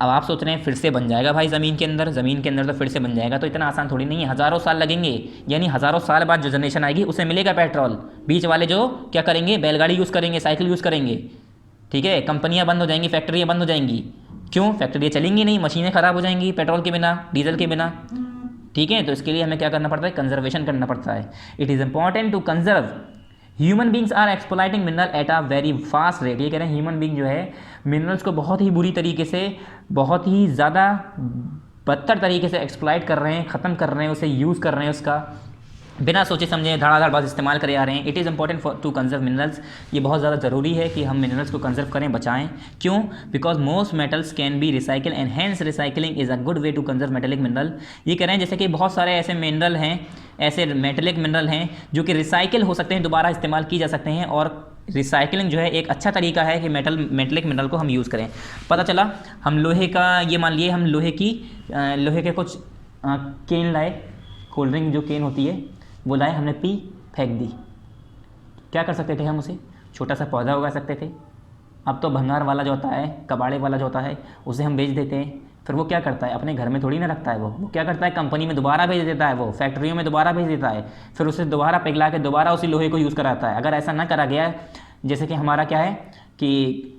अब आप सोच रहे हैं फिर से बन जाएगा भाई ज़मीन के अंदर तो फिर से बन जाएगा, तो इतना आसान थोड़ी नहीं है, हज़ारों साल लगेंगे। यानी हज़ारों साल बाद जो जनरेशन आएगी उसे मिलेगा पेट्रोल। बीच वाले जो क्या करेंगे, बैलगाड़ी यूज़ करेंगे, साइकिल यूज़ करेंगे। ठीक है, कंपनियां बंद हो जाएंगी, फैक्ट्रियां बंद हो जाएंगी। क्यों? फैक्ट्रियां चलेंगी नहीं, मशीनें ख़राब हो जाएंगी पेट्रोल के बिना, डीजल के बिना। ठीक है, तो इसके लिए हमें क्या करना पड़ता है, कंजर्वेशन करना पड़ता है। It is important to conserve. Human beings are exploiting mineral at a very fast rate. ये कह रहे हैं ह्यूमन बींग जो है मिनरल्स को बहुत ही बुरी तरीके से, बहुत ही ज़्यादा बदतर तरीके से एक्सप्लॉइट कर रहे हैं, ख़त्म कर रहे हैं, उसे यूज़ कर रहे हैं, उसका बिना सोचे समझे धड़ाधड़ बस इस्तेमाल करे आ रहे हैं। It is important for to conserve minerals. ये बहुत ज़्यादा ज़रूरी है कि हम मिनरल्स को कंजर्व करें, बचाएं। क्यों? Because most metals can be recycle and hence recycling is a good way to conserve metallic mineral. ये कह रहे हैं जैसे कि बहुत सारे ऐसे मिनरल हैं, ऐसे मेटेलिक मिनरल हैं जो कि रिसाइकिल हो सकते हैं, दोबारा इस्तेमाल की जा सकते हैं। और रिसाइकलिंग जो है एक अच्छा तरीका है कि मेटेलिक मिनरल को हम यूज़ करें। पता चला हम लोहे का, ये मान लिए हम लोहे के कुछ केन लाए, कोल्ड ड्रिंक जो केन होती है वो लाए, हमने पी, फेंक दी। क्या कर सकते थे हम उसे? छोटा सा पौधा उगा सकते थे। अब तो भंगार वाला जो होता है, कबाड़े वाला जो होता है, उसे हम बेच देते हैं। फिर वो क्या करता है, अपने घर में थोड़ी ना रखता है, वो क्या करता है, कंपनी में दोबारा भेज देता है, वो फैक्ट्रियों में दोबारा भेज देता है, फिर उसे दोबारा पिघला के दोबारा उसी लोहे को यूज़ कराता है। अगर ऐसा ना करा गया, जैसे कि हमारा क्या है कि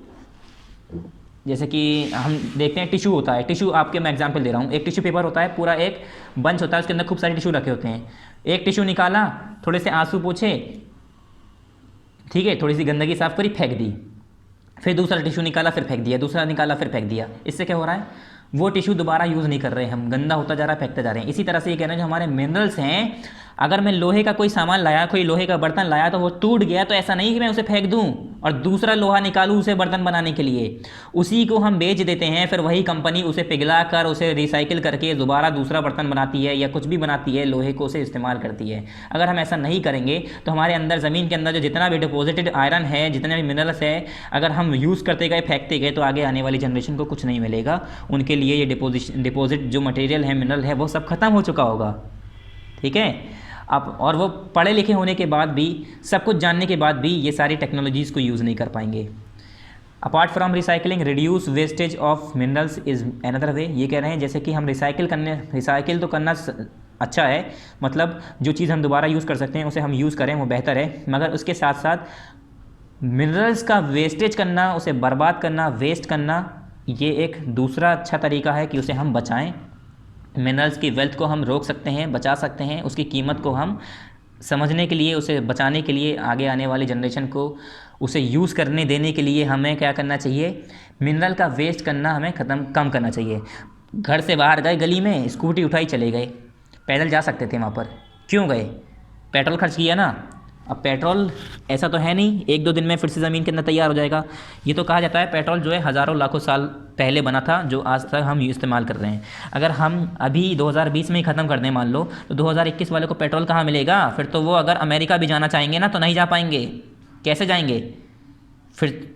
जैसे कि हम देखते हैं टिश्यू होता है, टिश्यू आपके मैं एग्जांपल दे रहा हूँ, एक टिश्यू पेपर होता है, पूरा एक बंच होता है, उसके अंदर खूब सारे टिश्यू रखे होते हैं। एक टिश्यू निकाला, थोड़े से आंसू पोंछे, ठीक है, थोड़ी सी गंदगी साफ करी, फेंक दी। फिर दूसरा टिश्यू निकाला, फिर फेंक दिया, दूसरा निकाला, फिर फेंक दिया। इससे क्या हो रहा है, वो टिश्यू दोबारा यूज़ नहीं कर रहे हैं हम, गंदा होता जा रहा है, फेंकते जा रहे हैं। इसी तरह से ये कह रहे हैं जो हमारे मिनरल्स हैं, अगर मैं लोहे का कोई सामान लाया, कोई लोहे का बर्तन लाया, तो वो टूट गया, तो ऐसा नहीं कि मैं उसे फेंक दूं और दूसरा लोहा निकालूं उसे बर्तन बनाने के लिए। उसी को हम बेच देते हैं, फिर वही कंपनी उसे पिघला कर, उसे रिसाइकिल करके दोबारा दूसरा बर्तन बनाती है या कुछ भी बनाती है, लोहे को उसे इस्तेमाल करती है। अगर हम ऐसा नहीं करेंगे तो हमारे अंदर ज़मीन के अंदर जो जितना भी डिपॉजिटेड आयरन है, जितने भी मिनरल्स है, अगर हम यूज़ करते गए, फेंकते गए, तो आगे आने वाली जनरेशन को कुछ नहीं मिलेगा। उनके लिए ये डिपॉजिट जो मटेरियल है, मिनरल है, वो सब खत्म हो चुका होगा। ठीक है, आप और वो पढ़े लिखे होने के बाद भी, सब कुछ जानने के बाद भी ये सारी टेक्नोलॉजीज़ को यूज़ नहीं कर पाएंगे। Apart from recycling, reduce wastage of minerals is another way. ये कह रहे हैं जैसे कि हम रिसाइकिल तो करना अच्छा है, मतलब जो चीज़ हम दोबारा यूज़ कर सकते हैं उसे हम यूज़ करें, वो बेहतर है। मगर उसके साथ साथ मिनरल्स का वेस्टेज करना, उसे बर्बाद करना, वेस्ट करना, ये एक दूसरा अच्छा तरीका है कि उसे हम बचाएँ। मिनरल्स की वेल्थ को हम रोक सकते हैं, बचा सकते हैं, उसकी कीमत को हम समझने के लिए, उसे बचाने के लिए, आगे आने वाली जनरेशन को उसे यूज़ करने देने के लिए हमें क्या करना चाहिए, मिनरल का वेस्ट करना हमें कम करना चाहिए। घर से बाहर गए, गली में स्कूटी उठाई चले गए, पैदल जा सकते थे वहाँ पर, क्यों गए, पेट्रोल खर्च किया ना। अब पेट्रोल ऐसा तो है नहीं 1-2 दिन में फिर से ज़मीन के अंदर तैयार हो जाएगा। ये तो कहा जाता है पेट्रोल जो है हज़ारों लाखों साल पहले बना था, जो आज तक हम इस्तेमाल कर रहे हैं। अगर हम अभी 2020 में ही ख़त्म कर दें मान लो, तो 2021 वाले को पेट्रोल कहाँ मिलेगा। फिर तो वो अगर अमेरिका भी जाना चाहेंगे ना तो नहीं जा पाएंगे। कैसे जाएंगे, फिर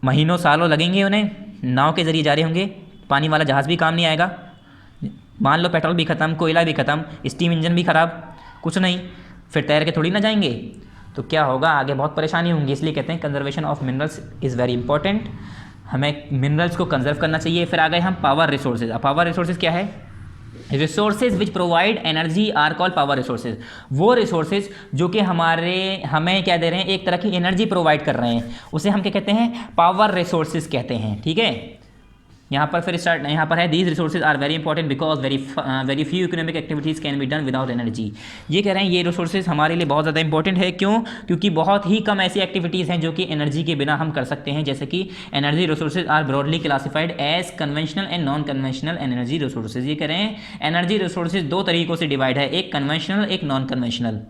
महीनों सालों लगेंगे उन्हें, नाव के ज़रिए जा रहे होंगे, पानी वाला जहाज़ भी काम नहीं आएगा। मान लो पेट्रोल भी ख़त्म, कोयला भी ख़त्म, स्टीम इंजन भी ख़राब, कुछ नहीं, फिर तैर के थोड़ी ना जाएंगे। तो क्या होगा, आगे बहुत परेशानी होंगी। इसलिए कहते हैं conservation of minerals is very important, हमें मिनरल्स को कंजर्व करना चाहिए। फिर आ गए हम पावर रिसोर्सेज। अब पावर रिसोर्सेज क्या है, resources which provide energy are called power resources. वो रिसोर्सेज जो कि हमें क्या दे रहे हैं, एक तरह की एनर्जी प्रोवाइड कर रहे हैं, उसे हम क्या कहते हैं, पावर रिसोर्सेज कहते हैं। ठीक है, यहाँ पर फिर यहाँ पर है these resources are very important because very few economic activities can be done without energy. ये कह रहे हैं ये रिसोर्सेज हमारे लिए बहुत ज़्यादा इंपॉर्टेंट है। क्यों, क्योंकि बहुत ही कम ऐसी एक्टिविटीज़ हैं जो कि एनर्जी के बिना हम कर सकते हैं। जैसे कि energy resources are broadly classified as conventional and non conventional energy resources. ये कह रहे हैं एनर्जी रिसोर्सेज 2 तरीक़ों से डिवाइड है, एक कन्वेंशनल, एक नॉन कन्वेंशनल।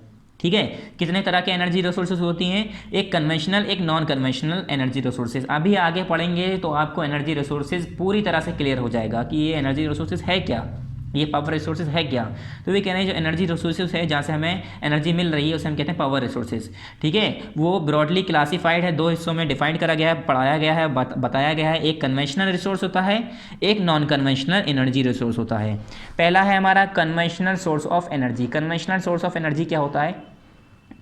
ठीक है, कितने तरह के एनर्जी रिसोर्सेज होती हैं, एक कन्वेंशनल, एक नॉन कन्वेंशनल एनर्जी रिसोर्सेज। अभी आगे पढ़ेंगे तो आपको एनर्जी रिसोर्सेज पूरी तरह से क्लियर हो जाएगा कि ये एनर्जी रिसोर्सेज है क्या, ये पावर रिसोर्सेज है क्या। तो वे कह रहे हैं जो एनर्जी रिसोर्सेज है, जहाँ से हमें एनर्जी मिल रही है, उसे हम कहते हैं पावर रिसोर्सेज। ठीक है, वो ब्रॉडली क्लासिफाइड है, 2 हिस्सों में डिफाइंड करा गया है, पढ़ाया गया है, बताया गया है। एक कन्वेंशनल रिसोर्स होता है, एक नॉन कन्वेंशनल एनर्जी रिसोर्स होता है। पहला है हमारा conventional source of energy. Conventional source of energy क्या होता है,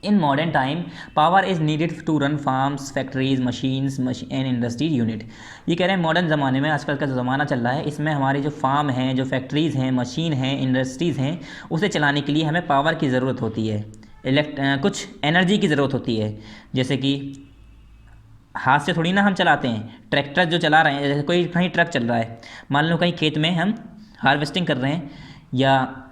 in modern time power is needed to run farms, factories, machines and industry unit। ये कह रहे हैं मॉडर्न ज़माने में, आजकल का जो ज़माना चल रहा है, इसमें हमारे जो फार्म हैं, जो फैक्ट्रीज़ हैं, मशीन हैं, इंडस्ट्रीज़ हैं, उसे चलाने के लिए हमें पावर की ज़रूरत होती है, कुछ एनर्जी की ज़रूरत होती है। जैसे कि हाथ से थोड़ी ना हम चलाते हैं, ट्रैक्टर जो चला रहे हैं, जैसे कोई कहीं ट्रक चल रहा है, मान लो कहीं खेत में हम हार्वेस्टिंग कर रहे हैं या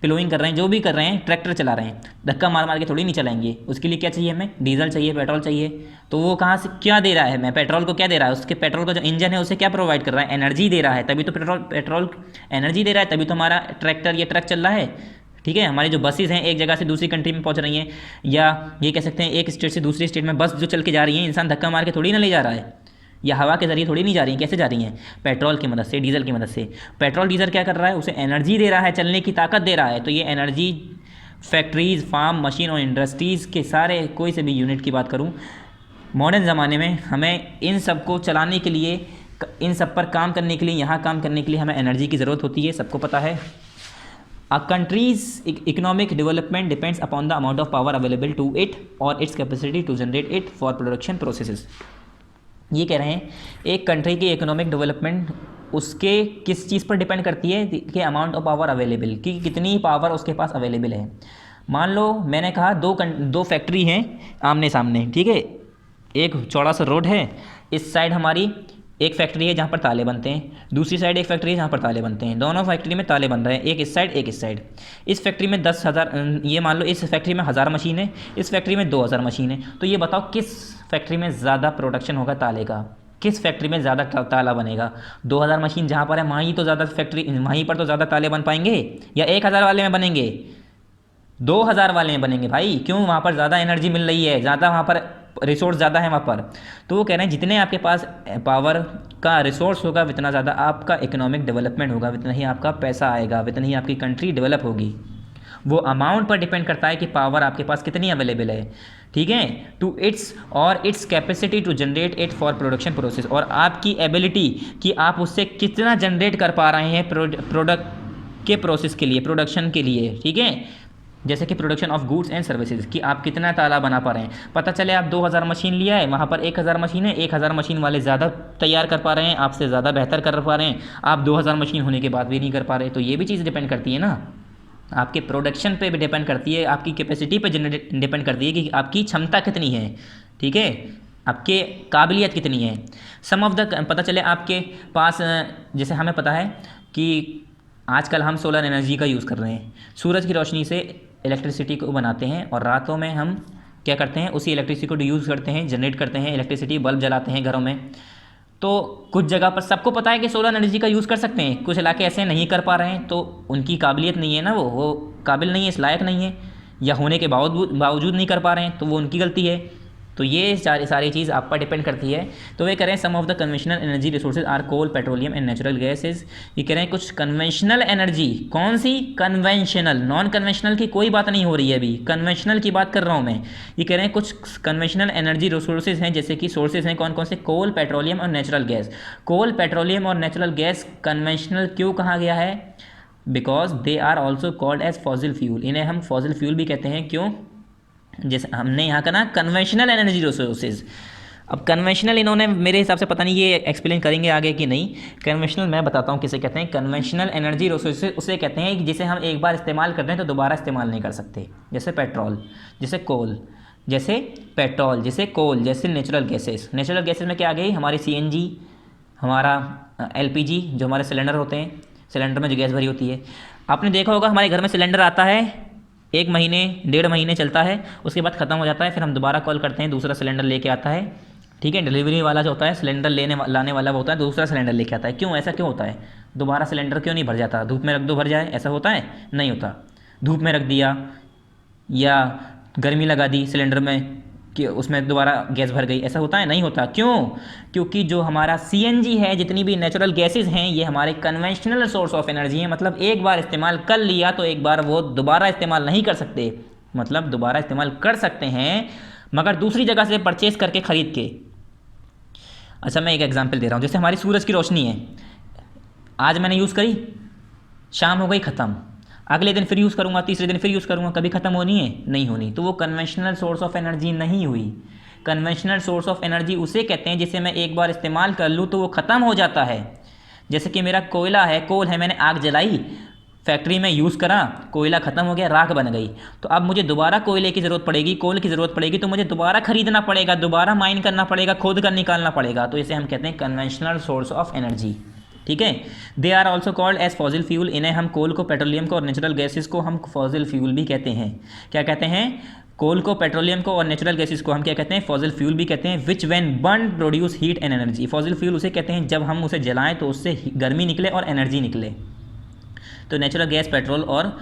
प्लोइंग कर रहे हैं, जो भी कर रहे हैं, ट्रैक्टर चला रहे हैं, धक्का मार मार के थोड़ी नहीं चलाएंगे। उसके लिए क्या चाहिए, हमें डीजल चाहिए, पेट्रोल चाहिए। तो वो कहाँ से क्या दे रहा है हमें, पेट्रोल को क्या दे रहा है, उसके पेट्रोल का जो इंजन है उसे क्या प्रोवाइड कर रहा है, एनर्जी दे रहा है। तभी तो पेट्रोल एनर्जी दे रहा है, तभी तो हमारा ट्रैक्टर या ट्रक चल रहा है। ठीक है, हमारी जो बसेस हैं एक जगह से दूसरी कंट्री में पहुंच रही हैं, या ये कह सकते हैं एक स्टेट से दूसरी स्टेट में बस जो चल के जा रही है, इंसान धक्का मार के थोड़ी ना ले जा रहा है, या हवा के ज़रिए थोड़ी नहीं जा रही हैं। कैसे जा रही हैं, पेट्रोल की मदद से, डीजल की मदद से। पेट्रोल डीजल क्या कर रहा है, उसे एनर्जी दे रहा है, चलने की ताकत दे रहा है। तो ये एनर्जी फैक्ट्रीज़, फार्म, मशीन और इंडस्ट्रीज़ के सारे कोई से भी यूनिट की बात करूँ, मॉडर्न ज़माने में हमें इन सब को चलाने के लिए, इन सब पर काम करने के लिए, यहाँ काम करने के लिए हमें एनर्जी की ज़रूरत होती है, सबको पता है। A country's economic development depends upon the amount of power available to it or its capacity to generate it for production processes। ये कह रहे हैं एक कंट्री की इकोनॉमिक डेवलपमेंट उसके किस चीज़ पर डिपेंड करती है, कि अमाउंट ऑफ पावर अवेलेबल, कि कितनी पावर उसके पास अवेलेबल है। मान लो मैंने कहा दो फैक्ट्री हैं आमने सामने, ठीक है, एक चौड़ा सा रोड है, इस साइड हमारी एक फैक्ट्री है जहाँ पर ताले बनते हैं, दूसरी साइड एक फैक्ट्री है जहाँ पर ताले बनते हैं। दोनों फैक्ट्री में ताले बन रहे हैं, एक इस साइड एक इस साइड। इस फैक्ट्री में 10,000, ये मान लो इस फैक्ट्री में 1000 मशीन है, इस फैक्ट्री में 2000 मशीन है। तो ये बताओ किस फैक्ट्री में ज़्यादा प्रोडक्शन होगा ताले का, किस फैक्ट्री में ज़्यादा ताला बनेगा। 2000 मशीन जहाँ पर है वहीं तो ज़्यादा फैक्ट्री, वहीं पर तो ज़्यादा ताले बन पाएंगे, या 1000 वाले में बनेंगे, 2000 वाले में बनेंगे भाई। क्यों, वहाँ पर ज़्यादा एनर्जी मिल रही है, ज़्यादा वहाँ पर रिसोर्स ज़्यादा है वहाँ पर। तो वो कह रहे हैं जितने आपके पास पावर का रिसोर्स होगा, उतना ज़्यादा आपका इकोनॉमिक डेवलपमेंट होगा, उतना ही आपका पैसा आएगा, उतना ही आपकी कंट्री डेवलप होगी। वो अमाउंट पर डिपेंड करता है कि पावर आपके पास कितनी अवेलेबल है। ठीक है, टू इट्स और its capacity to generate it for production process, और आपकी एबिलिटी कि आप उससे कितना जनरेट कर पा रहे हैं प्रोडक्ट के प्रोसेस के लिए, प्रोडक्शन के लिए। ठीक है, जैसे कि production of goods and services, कि आप कितना ताला बना पा रहे हैं। पता चले आप 2000 मशीन लिया है, वहाँ पर 1000 मशीन है, 1000 मशीन वाले ज़्यादा तैयार कर पा रहे हैं, आपसे ज़्यादा बेहतर कर पा रहे हैं, आप 2000 मशीन होने के बाद भी नहीं कर पा रहे। तो ये भी चीज़ डिपेंड करती है ना, आपके प्रोडक्शन पे भी डिपेंड करती है, आपकी कैपेसिटी पे डिपेंड करती है कि आपकी क्षमता कितनी है। ठीक है, आपके काबिलियत कितनी है। सम ऑफ द, पता चले आपके पास, जैसे हमें पता है कि आजकल हम सोलर एनर्जी का यूज़ कर रहे हैं। सूरज की रोशनी से इलेक्ट्रिसिटी को बनाते हैं और रातों में हम क्या करते हैं, उसी इलेक्ट्रिसिटी को यूज़ करते हैं, जनरेट करते हैं इलेक्ट्रिसिटी, बल्ब जलाते हैं घरों में। तो कुछ जगह पर सबको पता है कि सोलर एनर्जी का यूज़ कर सकते हैं, कुछ इलाके ऐसे नहीं कर पा रहे हैं, तो उनकी काबिलियत नहीं है ना, वो काबिल नहीं है, इस लायक नहीं है, या होने के बावजूद नहीं कर पा रहे हैं, तो वो उनकी गलती है। तो ये सारी चीज़ आप पर डिपेंड करती है। तो वे कह रहे हैं some of the conventional energy resources are coal, petroleum and natural gases. ये कह रहे हैं कुछ कन्वेंशनल एनर्जी, कौन सी कन्वेंशनल, नॉन कन्वेंशनल की कोई बात नहीं हो रही है अभी, कन्वेंशनल की बात कर रहा हूँ मैं। ये कह रहे हैं कुछ कन्वेंशनल एनर्जी रिसोर्सेज हैं, जैसे कि सोर्सेज हैं कौन कौन से, कोल, पेट्रोलियम और नेचुरल गैस। कोल, पेट्रोलियम और नेचुरल गैस कन्वेंशनल क्यों कहा गया है? Because they are also called as fossil fuel, इन्हें हम फॉसिल फ्यूल भी कहते हैं। क्यों? जैसे हमने यहाँ का ना कन्वेंशनल एनर्जी रिसोर्सेज, अब कन्वेंशनल इन्होंने मेरे हिसाब से पता नहीं ये एक्सप्लेन करेंगे आगे कि नहीं। कन्वेंशनल मैं बताता हूँ किसे कहते हैं। कन्वेंशनल एनर्जी रिसोर्सेज उसे कहते हैं जिसे हम एक बार इस्तेमाल करते हैं तो दोबारा इस्तेमाल नहीं कर सकते, जैसे पेट्रोल, जैसे कोल, जैसे पेट्रोल, जैसे कोल, जैसे नेचुरल गैसेस। नेचुरल गैसेस में क्या आ गई? हमारी CNG, हमारा LPG, जो हमारे सिलेंडर होते हैं, सिलेंडर में जो गैस भरी होती है। आपने देखा होगा हमारे घर में सिलेंडर आता है, 1 महीने 1.5 महीने चलता है, उसके बाद ख़त्म हो जाता है, फिर हम दोबारा कॉल करते हैं, दूसरा सिलेंडर लेके आता है। ठीक है, डिलीवरी वाला जो होता है सिलेंडर लाने वाला वो होता है, दूसरा सिलेंडर लेके आता है। क्यों? ऐसा क्यों होता है? दोबारा सिलेंडर क्यों नहीं भर जाता? धूप में रख दो भर जाए, ऐसा होता है? नहीं होता। धूप में रख दिया या गर्मी लगा दी सिलेंडर में कि उसमें दोबारा गैस भर गई, ऐसा होता है? नहीं होता। क्यों? क्योंकि जो हमारा CNG है, जितनी भी नेचुरल गैसेस हैं, ये हमारे कन्वेंशनल सोर्स ऑफ एनर्जी हैं। मतलब एक बार इस्तेमाल कर लिया तो एक बार वो दोबारा इस्तेमाल नहीं कर सकते, मतलब दोबारा इस्तेमाल कर सकते हैं मगर दूसरी जगह से परचेज करके, ख़रीद के। अच्छा, मैं एक एग्जांपल दे रहा हूँ। जैसे हमारी सूरज की रोशनी है, आज मैंने यूज़ करी, शाम हो गई, ख़त्म। अगले दिन फिर यूज़ करूँगा, तीसरे दिन फिर यूज़ करूँगा, कभी ख़त्म होनी है? नहीं होनी। तो वो कन्वेंशनल सोर्स ऑफ एनर्जी नहीं हुई। कन्वेंशनल सोर्स ऑफ एनर्जी उसे कहते हैं जिसे मैं एक बार इस्तेमाल कर लूँ तो वो ख़त्म हो जाता है। जैसे कि मेरा कोयला है, कोल है, मैंने आग जलाई, फैक्ट्री में यूज़ करा, कोयला ख़त्म हो गया, राख बन गई, तो अब मुझे दोबारा कोयले की ज़रूरत पड़ेगी, कोल की ज़रूरत पड़ेगी, तो मुझे दोबारा ख़रीदना पड़ेगा, दोबारा माइन करना पड़ेगा, खोद कर निकालना पड़ेगा। तो इसे हम कहते हैं कन्वेंशनल सोर्स ऑफ एनर्जी। ठीक है, they are also called as fossil fuel. इन्हें हम कोल को, पेट्रोलियम को और नेचुरल गैसेस को हम फॉसिल फ्यूल भी कहते हैं। क्या कहते हैं? कोल को, पेट्रोलियम को और नेचुरल गैसेस को हम क्या कहते हैं? फॉसिल फ्यूल भी कहते हैं। विच when burn produce heat and energy. Fossil fuel उसे कहते हैं जब हम उसे जलाएं तो उससे गर्मी निकले और एनर्जी निकले। तो नेचुरल गैस, पेट्रोल और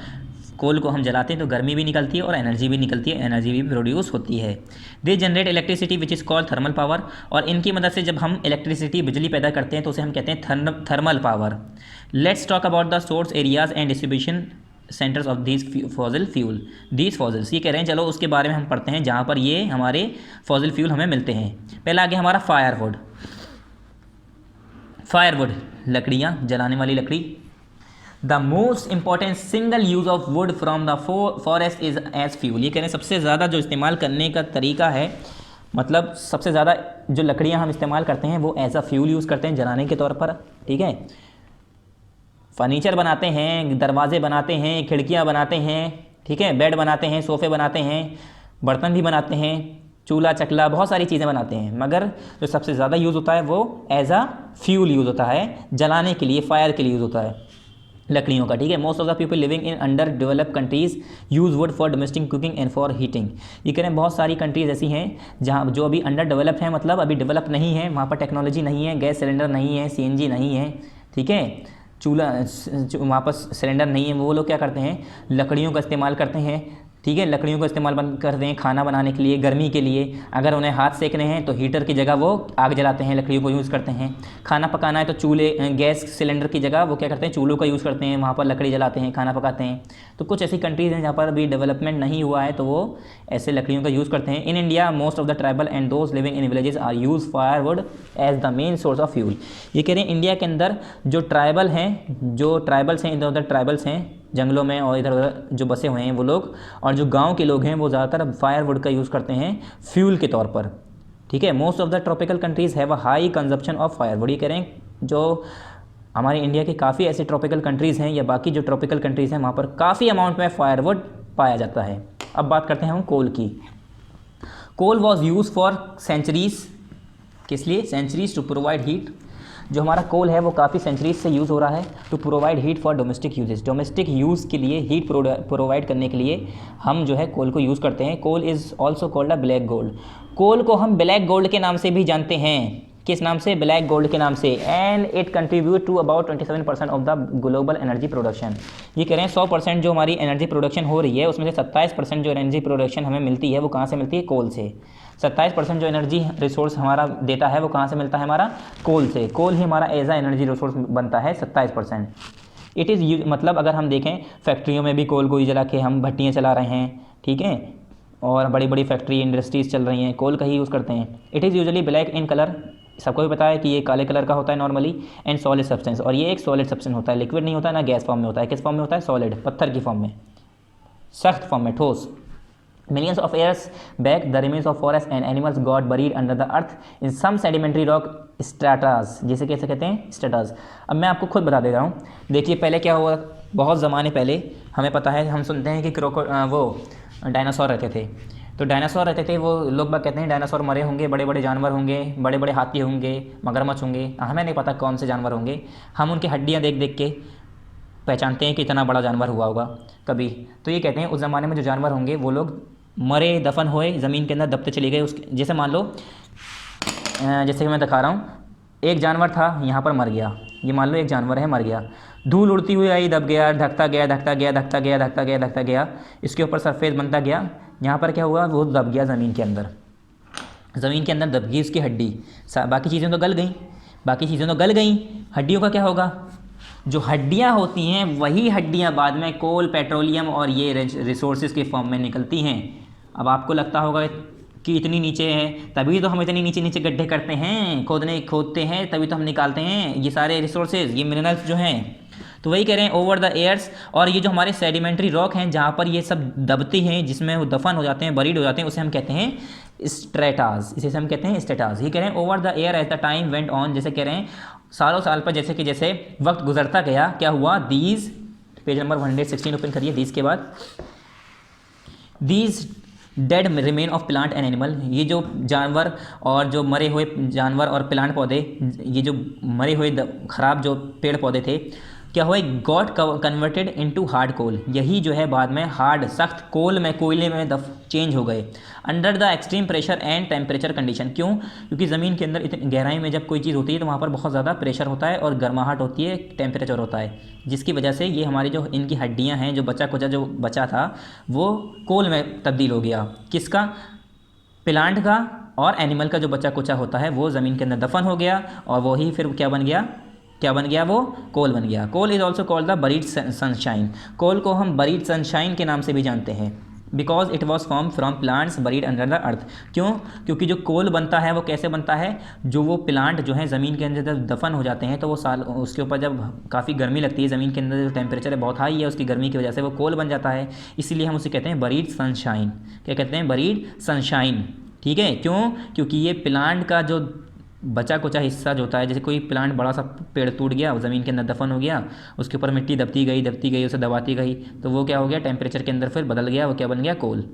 कोल को हम जलाते हैं तो गर्मी भी निकलती है और एनर्जी भी निकलती है, एनर्जी भी प्रोड्यूस होती है। They generate electricity which is called thermal power. और इनकी मदद से जब हम इलेक्ट्रिसिटी, बिजली पैदा करते हैं तो उसे हम कहते हैं thermal power. Let's talk about the source areas and distribution centres of these fossil fuel. These fossils, ये कह रहे हैं चलो उसके बारे में हम पढ़ते हैं जहाँ पर ये हमारे फॉसिल फ्यूल हमें मिलते हैं। पहला आगे हमारा फायरवुड। फायरवुड, लकड़ियाँ, जलाने वाली लकड़ी। The most important single use of wood from the forest is as fuel. ये कह रहे हैं सबसे ज़्यादा जो इस्तेमाल करने का तरीका है, मतलब सबसे ज़्यादा जो लकड़ियाँ हम इस्तेमाल करते हैं वो एज अ फ्यूल यूज़ करते हैं, जलाने के तौर पर। ठीक है, फर्नीचर बनाते हैं, दरवाजे बनाते हैं, खिड़कियाँ बनाते हैं, ठीक है, बेड बनाते हैं, सोफ़े बनाते हैं, बर्तन भी बनाते हैं, चूल्हा चकला, बहुत सारी चीज़ें बनाते हैं, मगर जो सबसे ज़्यादा यूज़ होता है वो एज अ फ्यूल यूज़ होता है, जलाने के लिए, फायर के लिए यूज़ होता है लकड़ियों का। ठीक है, most of the people living in under developed countries use would for domestic cooking and for heating. ये कह रहे हैं बहुत सारी कंट्रीज़ ऐसी हैं जहाँ जो अभी अंडर डेवलप्ड हैं, मतलब अभी डेवलप नहीं है, वहाँ पर टेक्नोलॉजी नहीं है, गैस सिलेंडर नहीं है, CNG नहीं है, ठीक है, चूल्हा वहाँ पर सिलेंडर नहीं है, वो लोग क्या करते हैं? लकड़ियों का इस्तेमाल करते हैं। ठीक है, लकड़ियों का इस्तेमाल करते हैं खाना बनाने के लिए, गर्मी के लिए। अगर उन्हें हाथ सेकने हैं तो हीटर की जगह वो आग जलाते हैं, लकड़ियों को यूज़ करते हैं। खाना पकाना है तो चूल्हे, गैस सिलेंडर की जगह वो क्या करते हैं? चूल्हों का यूज़ करते हैं, वहाँ पर लकड़ी जलाते हैं, खाना पकाते हैं। तो कुछ ऐसी कंट्रीज़ हैं जहाँ पर अभी डेवलपमेंट नहीं हुआ है तो वो ऐसे लकड़ियों का यूज़ करते हैं। In India most of the tribal and those living in villages are use firewood as the main source of fuel. ये कह रहे हैं इंडिया के अंदर जो ट्राइबल्स हैं, इधर उधर ट्राइबल्स हैं जंगलों में और इधर उधर जो बसे हुए हैं वो लोग, और जो गांव के लोग हैं वो ज़्यादातर फायरवुड का यूज़ करते हैं फ्यूल के तौर पर। ठीक है, most of the tropical countries have a high consumption of firewood. ये कह रहे हैं जो हमारे इंडिया के काफ़ी ऐसे ट्रॉपिकल कंट्रीज़ हैं या बाकी जो ट्रॉपिकल कंट्रीज़ हैं वहाँ पर काफ़ी अमाउंट में फायरवुड पाया जाता है। अब बात करते हैं हम कोल की। Coal was use for centuries, किस लिए? Centuries to provide heat. जो हमारा कोल है वो काफ़ी सेंचुरीज से यूज़ हो रहा है to provide heat for domestic uses. Domestic use के लिए हीट प्रोवाइड करने के लिए हम जो है कोल को यूज़ करते हैं। Coal is also called a black gold. Coal को हम ब्लैक गोल्ड के नाम से भी जानते हैं। किस नाम से? ब्लैक गोल्ड के नाम से। And it contribute to about 27% of the global energy production. ये कह रहे हैं 100% जो हमारी एनर्जी प्रोडक्शन हो रही है उसमें से 27% जो एनर्जी प्रोडक्शन हमें मिलती है वो कहाँ से मिलती है? कोल से। 27% जो एनर्जी रिसोर्स हमारा देता है वो कहाँ से मिलता है? हमारा कोल से। कोल ही हमारा एज आ एनर्जी रिसोर्स बनता है 27%। इट इज़ मतलब अगर हम देखें फैक्ट्रियों में भी कोल को ही जला के हम भट्टियाँ चला रहे हैं, ठीक है, और बड़ी बड़ी फैक्ट्री इंडस्ट्रीज़ चल रही हैं, कोल का ही यूज़ करते हैं। It is usually black in colour, सबको भी पता है कि ये काले कलर का होता है नॉर्मली, एंड सॉलिड सब्सटेंस, और ये एक सॉलिड सब्सटेंस होता है, लिक्विड नहीं होता है ना गैस फॉर्म में होता है। किस फॉर्म में होता है? सॉलिड, पत्थर की फॉर्म में, सख्त फॉर्म में, ठोस। Millions of years back, the remains of forests and animals got buried under the earth in some sedimentary rock stratas, जिसे कैसे कहते हैं? स्ट्रेटास। अब मैं आपको खुद बता दे रहा हूँ। देखिए पहले क्या हुआ, बहुत ज़माने पहले हमें पता है, हम सुनते हैं कि वो डायनासोर रहते थे। तो डायनासोर रहते थे, वो लोग बाग कहते हैं डायनासोर मरे होंगे, बड़े बड़े जानवर होंगे, बड़े बड़े हाथी होंगे, मगरमच्छ होंगे, हमें नहीं पता कौन से जानवर होंगे। हम उनकी हड्डियाँ देख देख के पहचानते हैं कि इतना बड़ा जानवर हुआ होगा कभी। तो ये कहते हैं उस ज़माने में जो जानवर होंगे वो लोग मरे दफन हुए, ज़मीन के अंदर दबते चले गए। उसके जैसे मान लो, जैसे कि मैं दिखा रहा हूँ, एक जानवर था यहाँ पर मर गया, ये मान लो एक जानवर है मर गया, धूल उड़ती हुई आई, दब गया, धकता गया, धकता गया, धकता गया, धकता गया, धकता गया, इसके ऊपर सरफेस बनता गया, यहाँ पर क्या हुआ, वो दब गया ज़मीन के अंदर, ज़मीन के अंदर दब गई उसकी हड्डी। बाकी चीज़ें तो गल गई, बाकी चीज़ें तो गल गई, हड्डियों का क्या होगा? जो हड्डियाँ होती हैं वही हड्डियाँ बाद में कोल, पेट्रोलियम और ये रिसोर्सेज के फॉर्म में निकलती हैं। अब आपको लगता होगा कि इतनी नीचे है, तभी तो हम इतनी नीचे नीचे गड्ढे करते हैं, खोदते हैं, तभी तो हम निकालते हैं ये सारे रिसोर्सेज, ये मिनरल्स जो हैं। तो वही कह रहे हैं ओवर द एयर्स, और ये जो हमारे सेडिमेंट्री रॉक हैं जहाँ पर ये सब दबते हैं, जिसमें वो दफन हो जाते हैं, बरीड हो जाते हैं, उसे हम कहते हैं स्ट्रेटास, इसे हम कहते हैं स्ट्रेटास। ये कह रहे हैं over the years as the time went on, जैसे कह रहे हैं सालों साल पर जैसे कि जैसे वक्त गुजरता गया, क्या हुआ? दीज, पेज नंबर 116 ओपन करिए, दीज के बाद, these dead remain of plant and animal, ये जो जानवर और जो मरे हुए जानवर और प्लांट पौधे, ये जो मरे हुए ख़राब जो पेड़ पौधे थे, क्या हुआ? गॉट कन्वर्टेड इनटू हार्ड कोल, यही जो है बाद में हार्ड सख्त कोल में, कोयले में चेंज हो गए। Under the extreme pressure and temperature condition, क्यों? क्योंकि ज़मीन के अंदर इतनी गहराई में जब कोई चीज़ होती है तो वहाँ पर बहुत ज़्यादा प्रेशर होता है और गर्माहट होती है, टेम्परेचर होता है, जिसकी वजह से ये हमारी जो इनकी हड्डियाँ हैं, जो बचा कुचा जो बचा था वो कोल में तब्दील हो गया। किसका? प्लांट का और एनिमल का जो बचा कुचा होता है वो ज़मीन के अंदर दफन हो गया, और वही फिर क्या बन गया? क्या बन गया? वो कोल बन गया। Coal is also called the buried sunshine, coal को हम बरीड सनशाइन के नाम से भी जानते हैं, because it was form from plants buried under the अर्थ। क्यों? क्योंकि जो कोल बनता है वो कैसे बनता है? जो वो प्लांट जो है ज़मीन के अंदर जब दफन हो जाते हैं तो वो उसके ऊपर जब काफ़ी गर्मी लगती है, ज़मीन के अंदर जो टेम्परेचर है बहुत हाई है, उसकी गर्मी की वजह से वो कोल बन जाता है, इसीलिए हम उसे कहते हैं बरीड सनशाइन। क्या कहते हैं? बरीड सनशाइन, ठीक है। क्यों? क्योंकि ये प्लांट का जो बचा कुचा हिस्सा जो होता है, जैसे कोई प्लांट बड़ा सा पेड़ टूट गया, ज़मीन के अंदर दफन हो गया, उसके ऊपर मिट्टी दबती गई, उसे दबाती गई, तो वो क्या हो गया? टेम्परेचर के अंदर फिर बदल गया, वो क्या बन गया? Coal.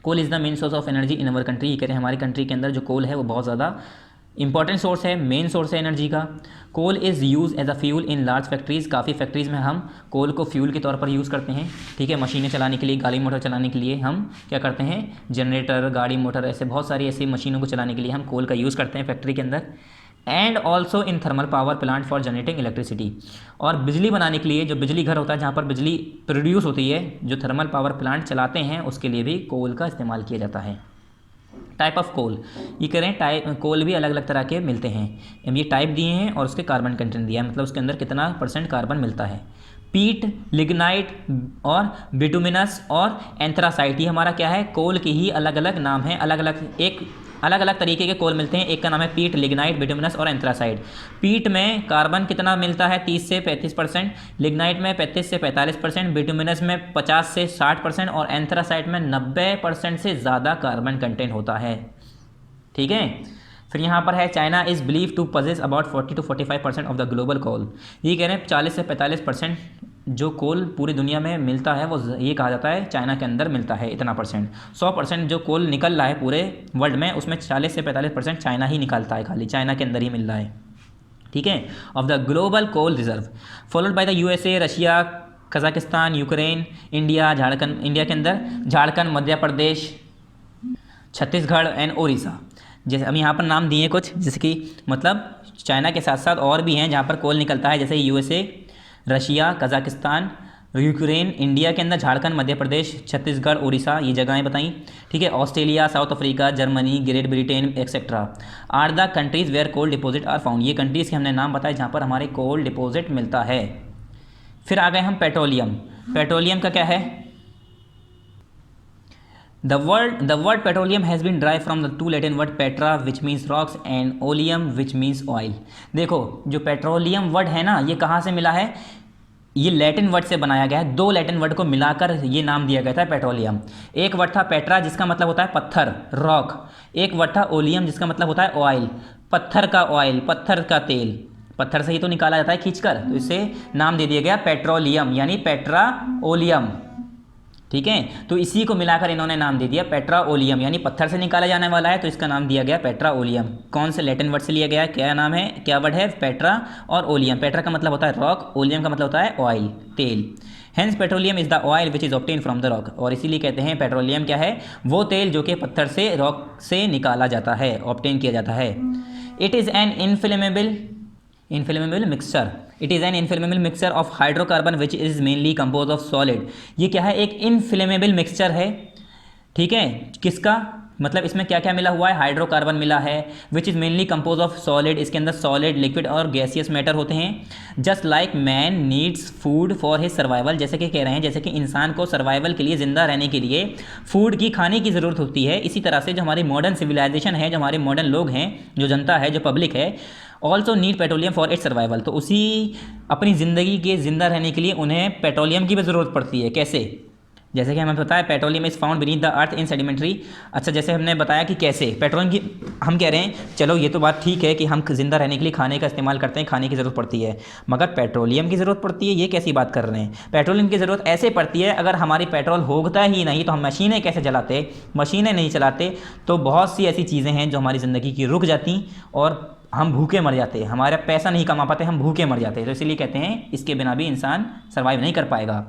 Coal is the main source of energy in our country, ये कह रहे हैं हमारी कंट्री के अंदर जो कोल है वो बहुत ज़्यादा इंपॉर्टेंट सोर्स है, मेन सोर्स है एनर्जी का। Coal is use as a fuel in large factories, काफ़ी फैक्ट्रीज़ में हम कोल को फ्यूल के तौर पर यूज़ करते हैं, ठीक है। मशीनें चलाने के लिए, गाड़ी मोटर चलाने के लिए हम क्या करते हैं? जनरेटर, गाड़ी मोटर, ऐसे बहुत सारी ऐसी मशीनों को चलाने के लिए हम कोल का यूज़ करते हैं फैक्ट्री के अंदर। And also in thermal power plant for generating electricity, और बिजली बनाने के लिए, जो बिजली घर होता है जहाँ पर बिजली प्रोड्यूस होती है, जो थर्मल पावर प्लांट चलाते हैं उसके लिए भी कोल का इस्तेमाल किया जाता है। टाइप ऑफ कोल, ये कह रहे हैं टाइप कोल भी अलग अलग तरह के मिलते हैं, ये टाइप दिए हैं और उसके कार्बन कंटेंट दिया है, मतलब उसके अंदर कितना % कार्बन मिलता है। पीट, लिग्नाइट और बिटुमिनस और एंथ्रासाइट, ये हमारा क्या है? कोल के ही अलग अलग नाम है, अलग अलग तरीके के कोल मिलते हैं। एक का नाम है पीट, लिग्नाइट, बिटुमिनस और एंथ्रासाइट। पीट में कार्बन कितना मिलता है? 30 से 35%, लिग्नाइट में 35 से 45%, बिटुमिनस में 50 से 60% और एंथ्रासाइट में 90% से ज़्यादा कार्बन कंटेंट होता है, ठीक है। फिर यहाँ पर है China is believe to possess about 40 to 45% of the global coal, ये कह रहे हैं 40 से 45% जो कोल पूरी दुनिया में मिलता है वो ये कहा जाता है चाइना के अंदर मिलता है इतना %। 100% जो कोल निकल रहा है पूरे वर्ल्ड में, उसमें 40 से 45% चाइना ही निकालता है, खाली चाइना के अंदर ही मिल रहा है, ठीक है, of the global coal reserve, followed by the USA, Russia, Kazakhstan, Ukraine, India, Jharkhand, India के अंदर झारखंड, मध्य प्रदेश, छत्तीसगढ़ एंड उड़ीसा। जैसे हम यहाँ पर नाम दिए कुछ, जैसे कि मतलब चाइना के साथ साथ और भी हैं जहाँ पर कोल निकलता है, जैसे USA, Russia, Kazakhstan, Ukraine, India के अंदर झारखंड, मध्य प्रदेश, छत्तीसगढ़, उड़ीसा, ये जगहें बताई। ठीक है, Australia, South Africa, Germany, Great Britain etcetera are the countries where coal deposit are found. ये कंट्रीज़ के हमने नाम बताए जहाँ पर हमारे कोल डिपॉजिट मिलता है। फिर आ गए हम पेट्रोलियम। पेट्रोलियम का क्या है? The word petroleum has been derived from the two Latin word petra which means rocks and oleum which means oil। देखो जो पेट्रोलियम वर्ड है ना, ये कहाँ से मिला है? ये लैटिन वर्ड से बनाया गया है। दो लैटिन वर्ड को मिलाकर ये नाम दिया गया था पेट्रोलियम। एक वर्ड था पेट्रा जिसका मतलब होता है पत्थर, रॉक। एक वर्ड था ओलियम जिसका मतलब होता है ऑयल, पत्थर का ऑयल, पत्थर का तेल। पत्थर से ही तो निकाला जाता है खींचकर, तो इससे नाम दे दिया गया पेट्रोलियम यानी पेट्राओलियम। ठीक है, तो इसी को मिलाकर इन्होंने नाम दे दिया पेट्राओलियम, यानी पत्थर से निकाला जाने वाला है तो इसका नाम दिया गया पेट्राओलियम। कौन से लैटिन वर्ड से लिया गया है? क्या नाम है, क्या वर्ड है? पेट्रा और ओलियम। पेट्रा का मतलब होता है रॉक, ओलियम का मतलब होता है ऑयल, तेल। Hence petroleum is the oil which is obtain from the rock. और इसीलिए कहते हैं पेट्रोलियम क्या है? वो तेल जो कि पत्थर से, रॉक से निकाला जाता है, ऑब्टेन किया जाता है। It is an inflammable mixture. It is an inflammable mixture of hydrocarbon which is mainly compose of solid. ये क्या है? एक इनफ्लेमेबल मिक्सचर है। ठीक है, किसका मतलब इसमें क्या क्या मिला हुआ है? हाइड्रोकार्बन मिला है, which is mainly compose of solid. इसके अंदर सॉलिड, लिक्विड और गैसियस मैटर होते हैं। Just like man needs food for his survival, जैसे कि कह रहे हैं जैसे कि इंसान को सर्वाइवल के लिए, ज़िंदा रहने के लिए फूड की, खाने की ज़रूरत होती है। इसी तरह से जो हमारी मॉडर्न सिविलाइजेशन है, जो हमारे मॉडर्न लोग हैं, जो जनता है, जो पब्लिक है, also need petroleum for its survival. तो उसी अपनी ज़िंदगी के ज़िंदा रहने के लिए उन्हें पेट्रोलियम की भी ज़रूरत पड़ती है। कैसे? जैसे कि हमें पता है petroleum is found beneath the earth in sedimentary. अच्छा, जैसे हमने बताया कि कैसे पेट्रोलियम की, हम कह रहे हैं चलो ये तो बात ठीक है कि हम जिंदा रहने के लिए खाने का इस्तेमाल करते हैं, खाने की ज़रूरत पड़ती है, मगर पेट्रोलियम की ज़रूरत पड़ती है, ये कैसी बात कर रहे हैं? पेट्रोलियम की ज़रूरत ऐसे पड़ती है, अगर हमारी पेट्रोल होता ही नहीं तो हम मशीनें कैसे चलाते? मशीनें नहीं चलाते तो बहुत सी ऐसी चीज़ें हैं जो हमारी ज़िंदगी की रुक जाती और हम भूखे मर जाते हैं, हमारा पैसा नहीं कमा पाते, हम भूखे मर जाते हैं। तो इसीलिए कहते हैं इसके बिना भी इंसान सर्वाइव नहीं कर पाएगा।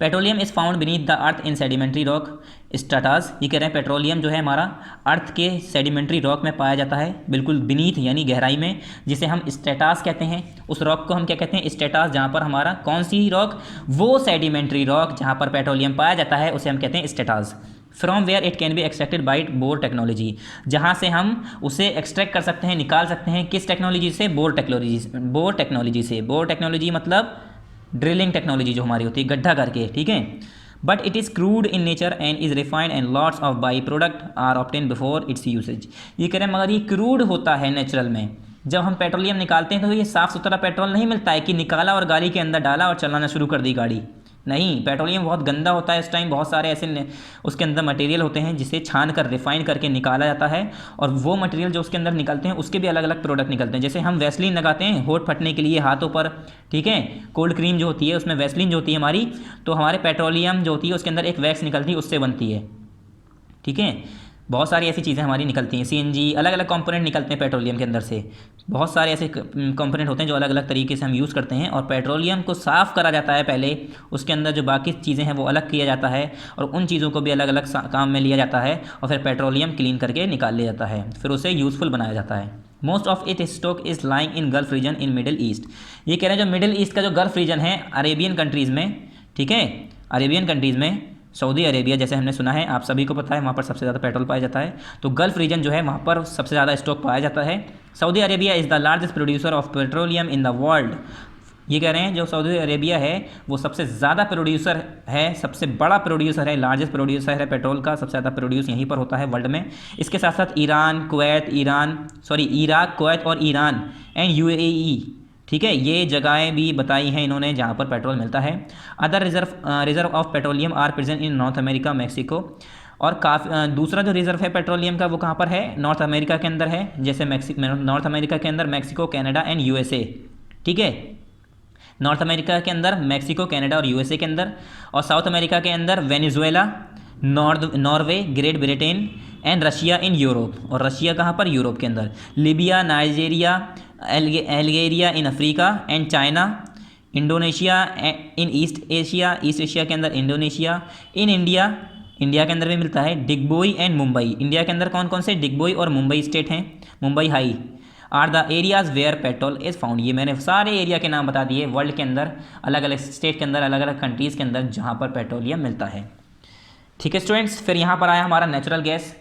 Petroleum is found beneath the earth in sedimentary rock stratas. ये कह रहे हैं पेट्रोलियम जो है हमारा अर्थ के सेडिमेंट्री रॉक में पाया जाता है, बिल्कुल बीनीथ यानी गहराई में, जिसे हम स्ट्रेटास कहते हैं। उस रॉक को हम क्या कहते हैं? स्ट्रेटास। जहाँ पर हमारा कौन सी रॉक? वो सेडिमेंट्री रॉक जहाँ पर पेट्रोलियम पाया जाता है उसे हम कहते हैं stratas. From where it can be extracted by bore technology, जहाँ से हम उसे एक्सट्रैक्ट कर सकते हैं, निकाल सकते हैं। किस टेक्नोलॉजी से? बोर टेक्नोलॉजी से। बोर टेक्नोलॉजी मतलब ड्रिलिंग टेक्नोलॉजी जो हमारी होती है गड्ढा करके। ठीक है, but it is crude in nature and is refined and lots of by product are obtain before its usage. ये कह रहे हैं मगर ये क्रूड होता है नेचुरल में। जब हम पेट्रोलियम निकालते हैं तो ये साफ़ सुथरा पेट्रोल नहीं मिलता है कि निकाला और गाड़ी के अंदर डाला और चलाना शुरू कर दी गाड़ी। नहीं, पेट्रोलियम बहुत गंदा होता है। इस टाइम बहुत सारे ऐसे उसके अंदर मटेरियल होते हैं जिसे छान कर रिफाइन करके निकाला जाता है, और वो मटेरियल जो उसके अंदर निकलते हैं उसके भी अलग अलग प्रोडक्ट निकलते हैं। जैसे हम वैसलीन लगाते हैं होठ फटने के लिए हाथों पर, ठीक है, कोल्ड क्रीम जो होती है उसमें वैसलीन जो होती है हमारी, तो हमारे पेट्रोलियम जो होती है उसके अंदर एक वैक्स निकलती है, उससे बनती है। ठीक है, बहुत सारी ऐसी चीज़ें हमारी निकलती हैं, सीएनजी, अलग अलग कंपोनेंट निकलते हैं पेट्रोलियम के अंदर से। बहुत सारे ऐसे कंपोनेंट होते हैं जो अलग अलग तरीके से हम यूज़ करते हैं, और पेट्रोलियम को साफ़ करा जाता है पहले, उसके अंदर जो बाकी चीज़ें हैं वो अलग किया जाता है, और उन चीज़ों को भी अलग अलग काम में लिया जाता है, और फिर पेट्रोलियम क्लीन करके निकाल लिया जाता है, फिर उसे यूज़फुल बनाया जाता है। Most of it stock is lying in Gulf region in Middle East. ये कह रहे हैं जो मिडिल ईस्ट का जो गल्फ रीजन है अरेबियन कंट्रीज़ में, ठीक है, अरेबियन कंट्रीज़ में, सऊदी अरेबिया जैसे हमने सुना है, आप सभी को पता है वहाँ पर सबसे ज़्यादा पेट्रोल पाया जाता है, तो गल्फ रीजन जो है वहाँ पर सबसे ज़्यादा स्टॉक पाया जाता है। Saudi Arabia is the largest producer of petroleum in the world. ये कह रहे हैं जो सऊदी अरेबिया है वो सबसे ज़्यादा प्रोड्यूसर है, सबसे बड़ा प्रोड्यूसर है, लार्जेस्ट प्रोड्यूसर है पेट्रोल का, सबसे ज़्यादा प्रोड्यूस यहीं पर होता है वर्ल्ड में। इसके साथ साथ इराक, कुवैत और ईरान एंड यूएई, ठीक है, ये जगहें भी बताई हैं इन्होंने जहाँ पर पेट्रोल मिलता है। Other reserve of petroleum are present in North America, Mexico, और दूसरा जो रिजर्व है पेट्रोलियम का वो कहाँ पर है? नॉर्थ अमेरिका के अंदर है, जैसे नॉर्थ अमेरिका के अंदर मैक्सिको, कनाडा एंड यूएसए। ठीक है, नॉर्थ अमेरिका के अंदर मैक्सिको, कनाडा और यूएसए के अंदर, और साउथ अमेरिका के अंदर Venezuela, Norway, great Britain and Russia in Europe. और रशिया कहाँ पर? यूरोप के अंदर। Libya, Nigeria, Algeria in Africa and China, Indonesia in east Asia के अंदर इंडोनेशिया, इन इंडिया, इंडिया के अंदर भी मिलता है, डिगबोई एंड मुंबई, इंडिया के अंदर कौन कौन से डिगबोई और मुंबई स्टेट हैं, Mumbai High, are the areas where petrol is found. ये मैंने सारे एरिया के नाम बता दिए वर्ल्ड के अंदर, अलग अलग स्टेट के अंदर, अलग अलग कंट्रीज़ के अंदर जहाँ पर पेट्रोलियम मिलता है। ठीक है स्टूडेंट्स, फिर यहाँ पर आया हमारा नेचुरल गैस।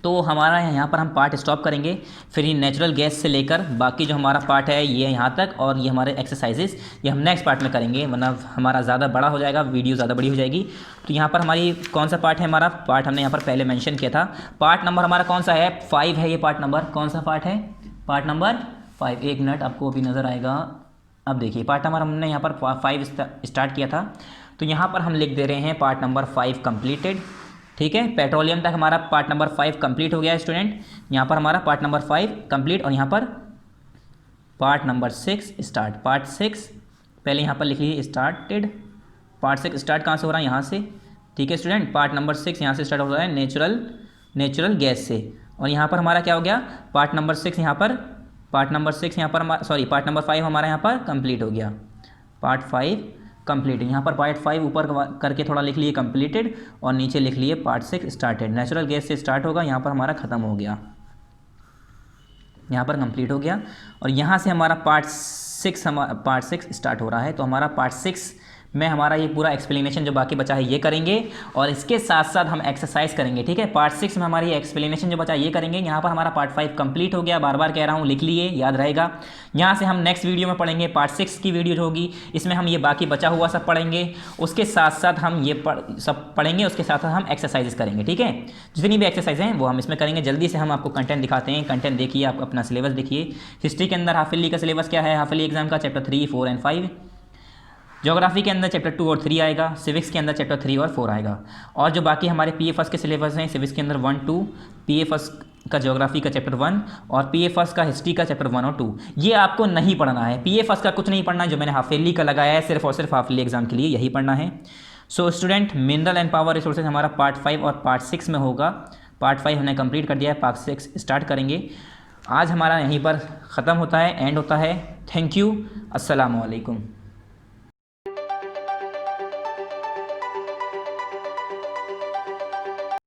तो हमारा यहाँ पर हम पार्ट स्टॉप करेंगे, फिर ये नेचुरल गैस से लेकर बाकी जो हमारा पार्ट है ये यहाँ तक, और ये हमारे एक्सरसाइजेस ये हम नेक्स्ट पार्ट में करेंगे, वरना हमारा ज़्यादा बड़ा हो जाएगा, वीडियो ज़्यादा बड़ी हो जाएगी। तो यहाँ पर हमारी कौन सा पार्ट है, हमारा पार्ट हमने यहाँ पर पहले मेंशन किया था, पार्ट नंबर हमारा कौन सा है, 5 है। ये पार्ट नंबर कौन सा पार्ट है, पार्ट नंबर 5। एक मिनट, आपको अभी नज़र आएगा। अब देखिए पार्ट नंबर हमने यहाँ पर 5 स्टार्ट किया था, तो यहाँ पर हम लिख दे रहे हैं पार्ट नंबर 5 कंप्लीटेड। ठीक है, पेट्रोलियम तक हमारा पार्ट नंबर 5 कंप्लीट हो गया है स्टूडेंट। यहाँ पर हमारा पार्ट नंबर 5 कंप्लीट, और यहाँ पर पार्ट नंबर 6 स्टार्ट। पार्ट 6 पहले यहाँ पर लिख लीजिए स्टार्टेड। पार्ट 6 स्टार्ट कहाँ से हो रहा है, यहाँ से। ठीक है स्टूडेंट, पार्ट नंबर 6 यहाँ से स्टार्ट हो रहा है नेचुरल गैस से। और यहाँ पर हमारा क्या हो गया, पार्ट नंबर 6 यहाँ पर, पार्ट नंबर 6 यहाँ पर सॉरी पार्ट नंबर 5 हमारा यहाँ पर कंप्लीट हो गया। पार्ट 5 कंप्लीट, यहाँ पर पार्ट 5 ऊपर करके थोड़ा लिख लिए कंप्लीटेड, और नीचे लिख लिए पार्ट 6 स्टार्टेड। नेचुरल गैस से स्टार्ट होगा, यहाँ पर हमारा ख़त्म हो गया, यहाँ पर कंप्लीट हो गया। और यहाँ से हमारा पार्ट 6 स्टार्ट हो रहा है। तो हमारा पार्ट 6 में हमारा ये पूरा एक्सप्लेनेशन जो बाकी बचा है ये करेंगे, और इसके साथ साथ हम एक्सरसाइज करेंगे। ठीक है, पार्ट 6 में हमारी एक्सप्लेनेशन जो बचा ये करेंगे। यहाँ पर हमारा पार्ट 5 कंप्लीट हो गया, बार बार कह रहा हूँ, लिख लिए, याद रहेगा। यहाँ से हम नेक्स्ट वीडियो में पढ़ेंगे पार्ट 6 की वीडियो जो होगी, इसमें हम ये बाकी बचा हुआ सब पढ़ेंगे, उसके साथ साथ हम ये सब पढ़ेंगे, उसके साथ साथ हम एक्सरसाइजेस करेंगे। ठीक है, जितनी भी एक्सरसाइज हैं वो हम इसमें करेंगे। जल्दी से हम आपको कंटेंट दिखाते हैं, कंटेंट देखिए, आप अपना सिलेबस देखिए। हिस्ट्री के अंदर हाफ ईयरली का सिलेबस क्या है, हाफ ईयरली एग्जाम का चैप्टर 3, 4 एंड 5। ज्योग्राफी के अंदर चैप्टर 2 और 3 आएगा, सिविक्स के अंदर चैप्टर 3 और 4 आएगा। और जो बाकी हमारे पीए फर्स्ट के सिलेबस हैं, सिविक्स के अंदर 1, 2, पीए फर्स्ट का ज्योग्राफी का चैप्टर 1 और पीए फर्स्ट का हिस्ट्री का चैप्टर 1 और 2, ये आपको नहीं पढ़ना है। पीए फर्स्ट का कुछ नहीं पढ़ना है, जो मैंने हाफ ईयरली का लगाया है सिर्फ और सिर्फ हाफ ईयरली एग्जाम के लिए यही पढ़ना है। So student, mineral and power resources हमारा पार्ट 5 और पार्ट 6 में होगा। पार्ट 5 हमने कंप्लीट कर दिया है, पार्ट 6 स्टार्ट करेंगे। आज हमारा यहीं पर ख़त्म होता है, एंड होता है। थैंक यू, अस्सलाम वालेकुम।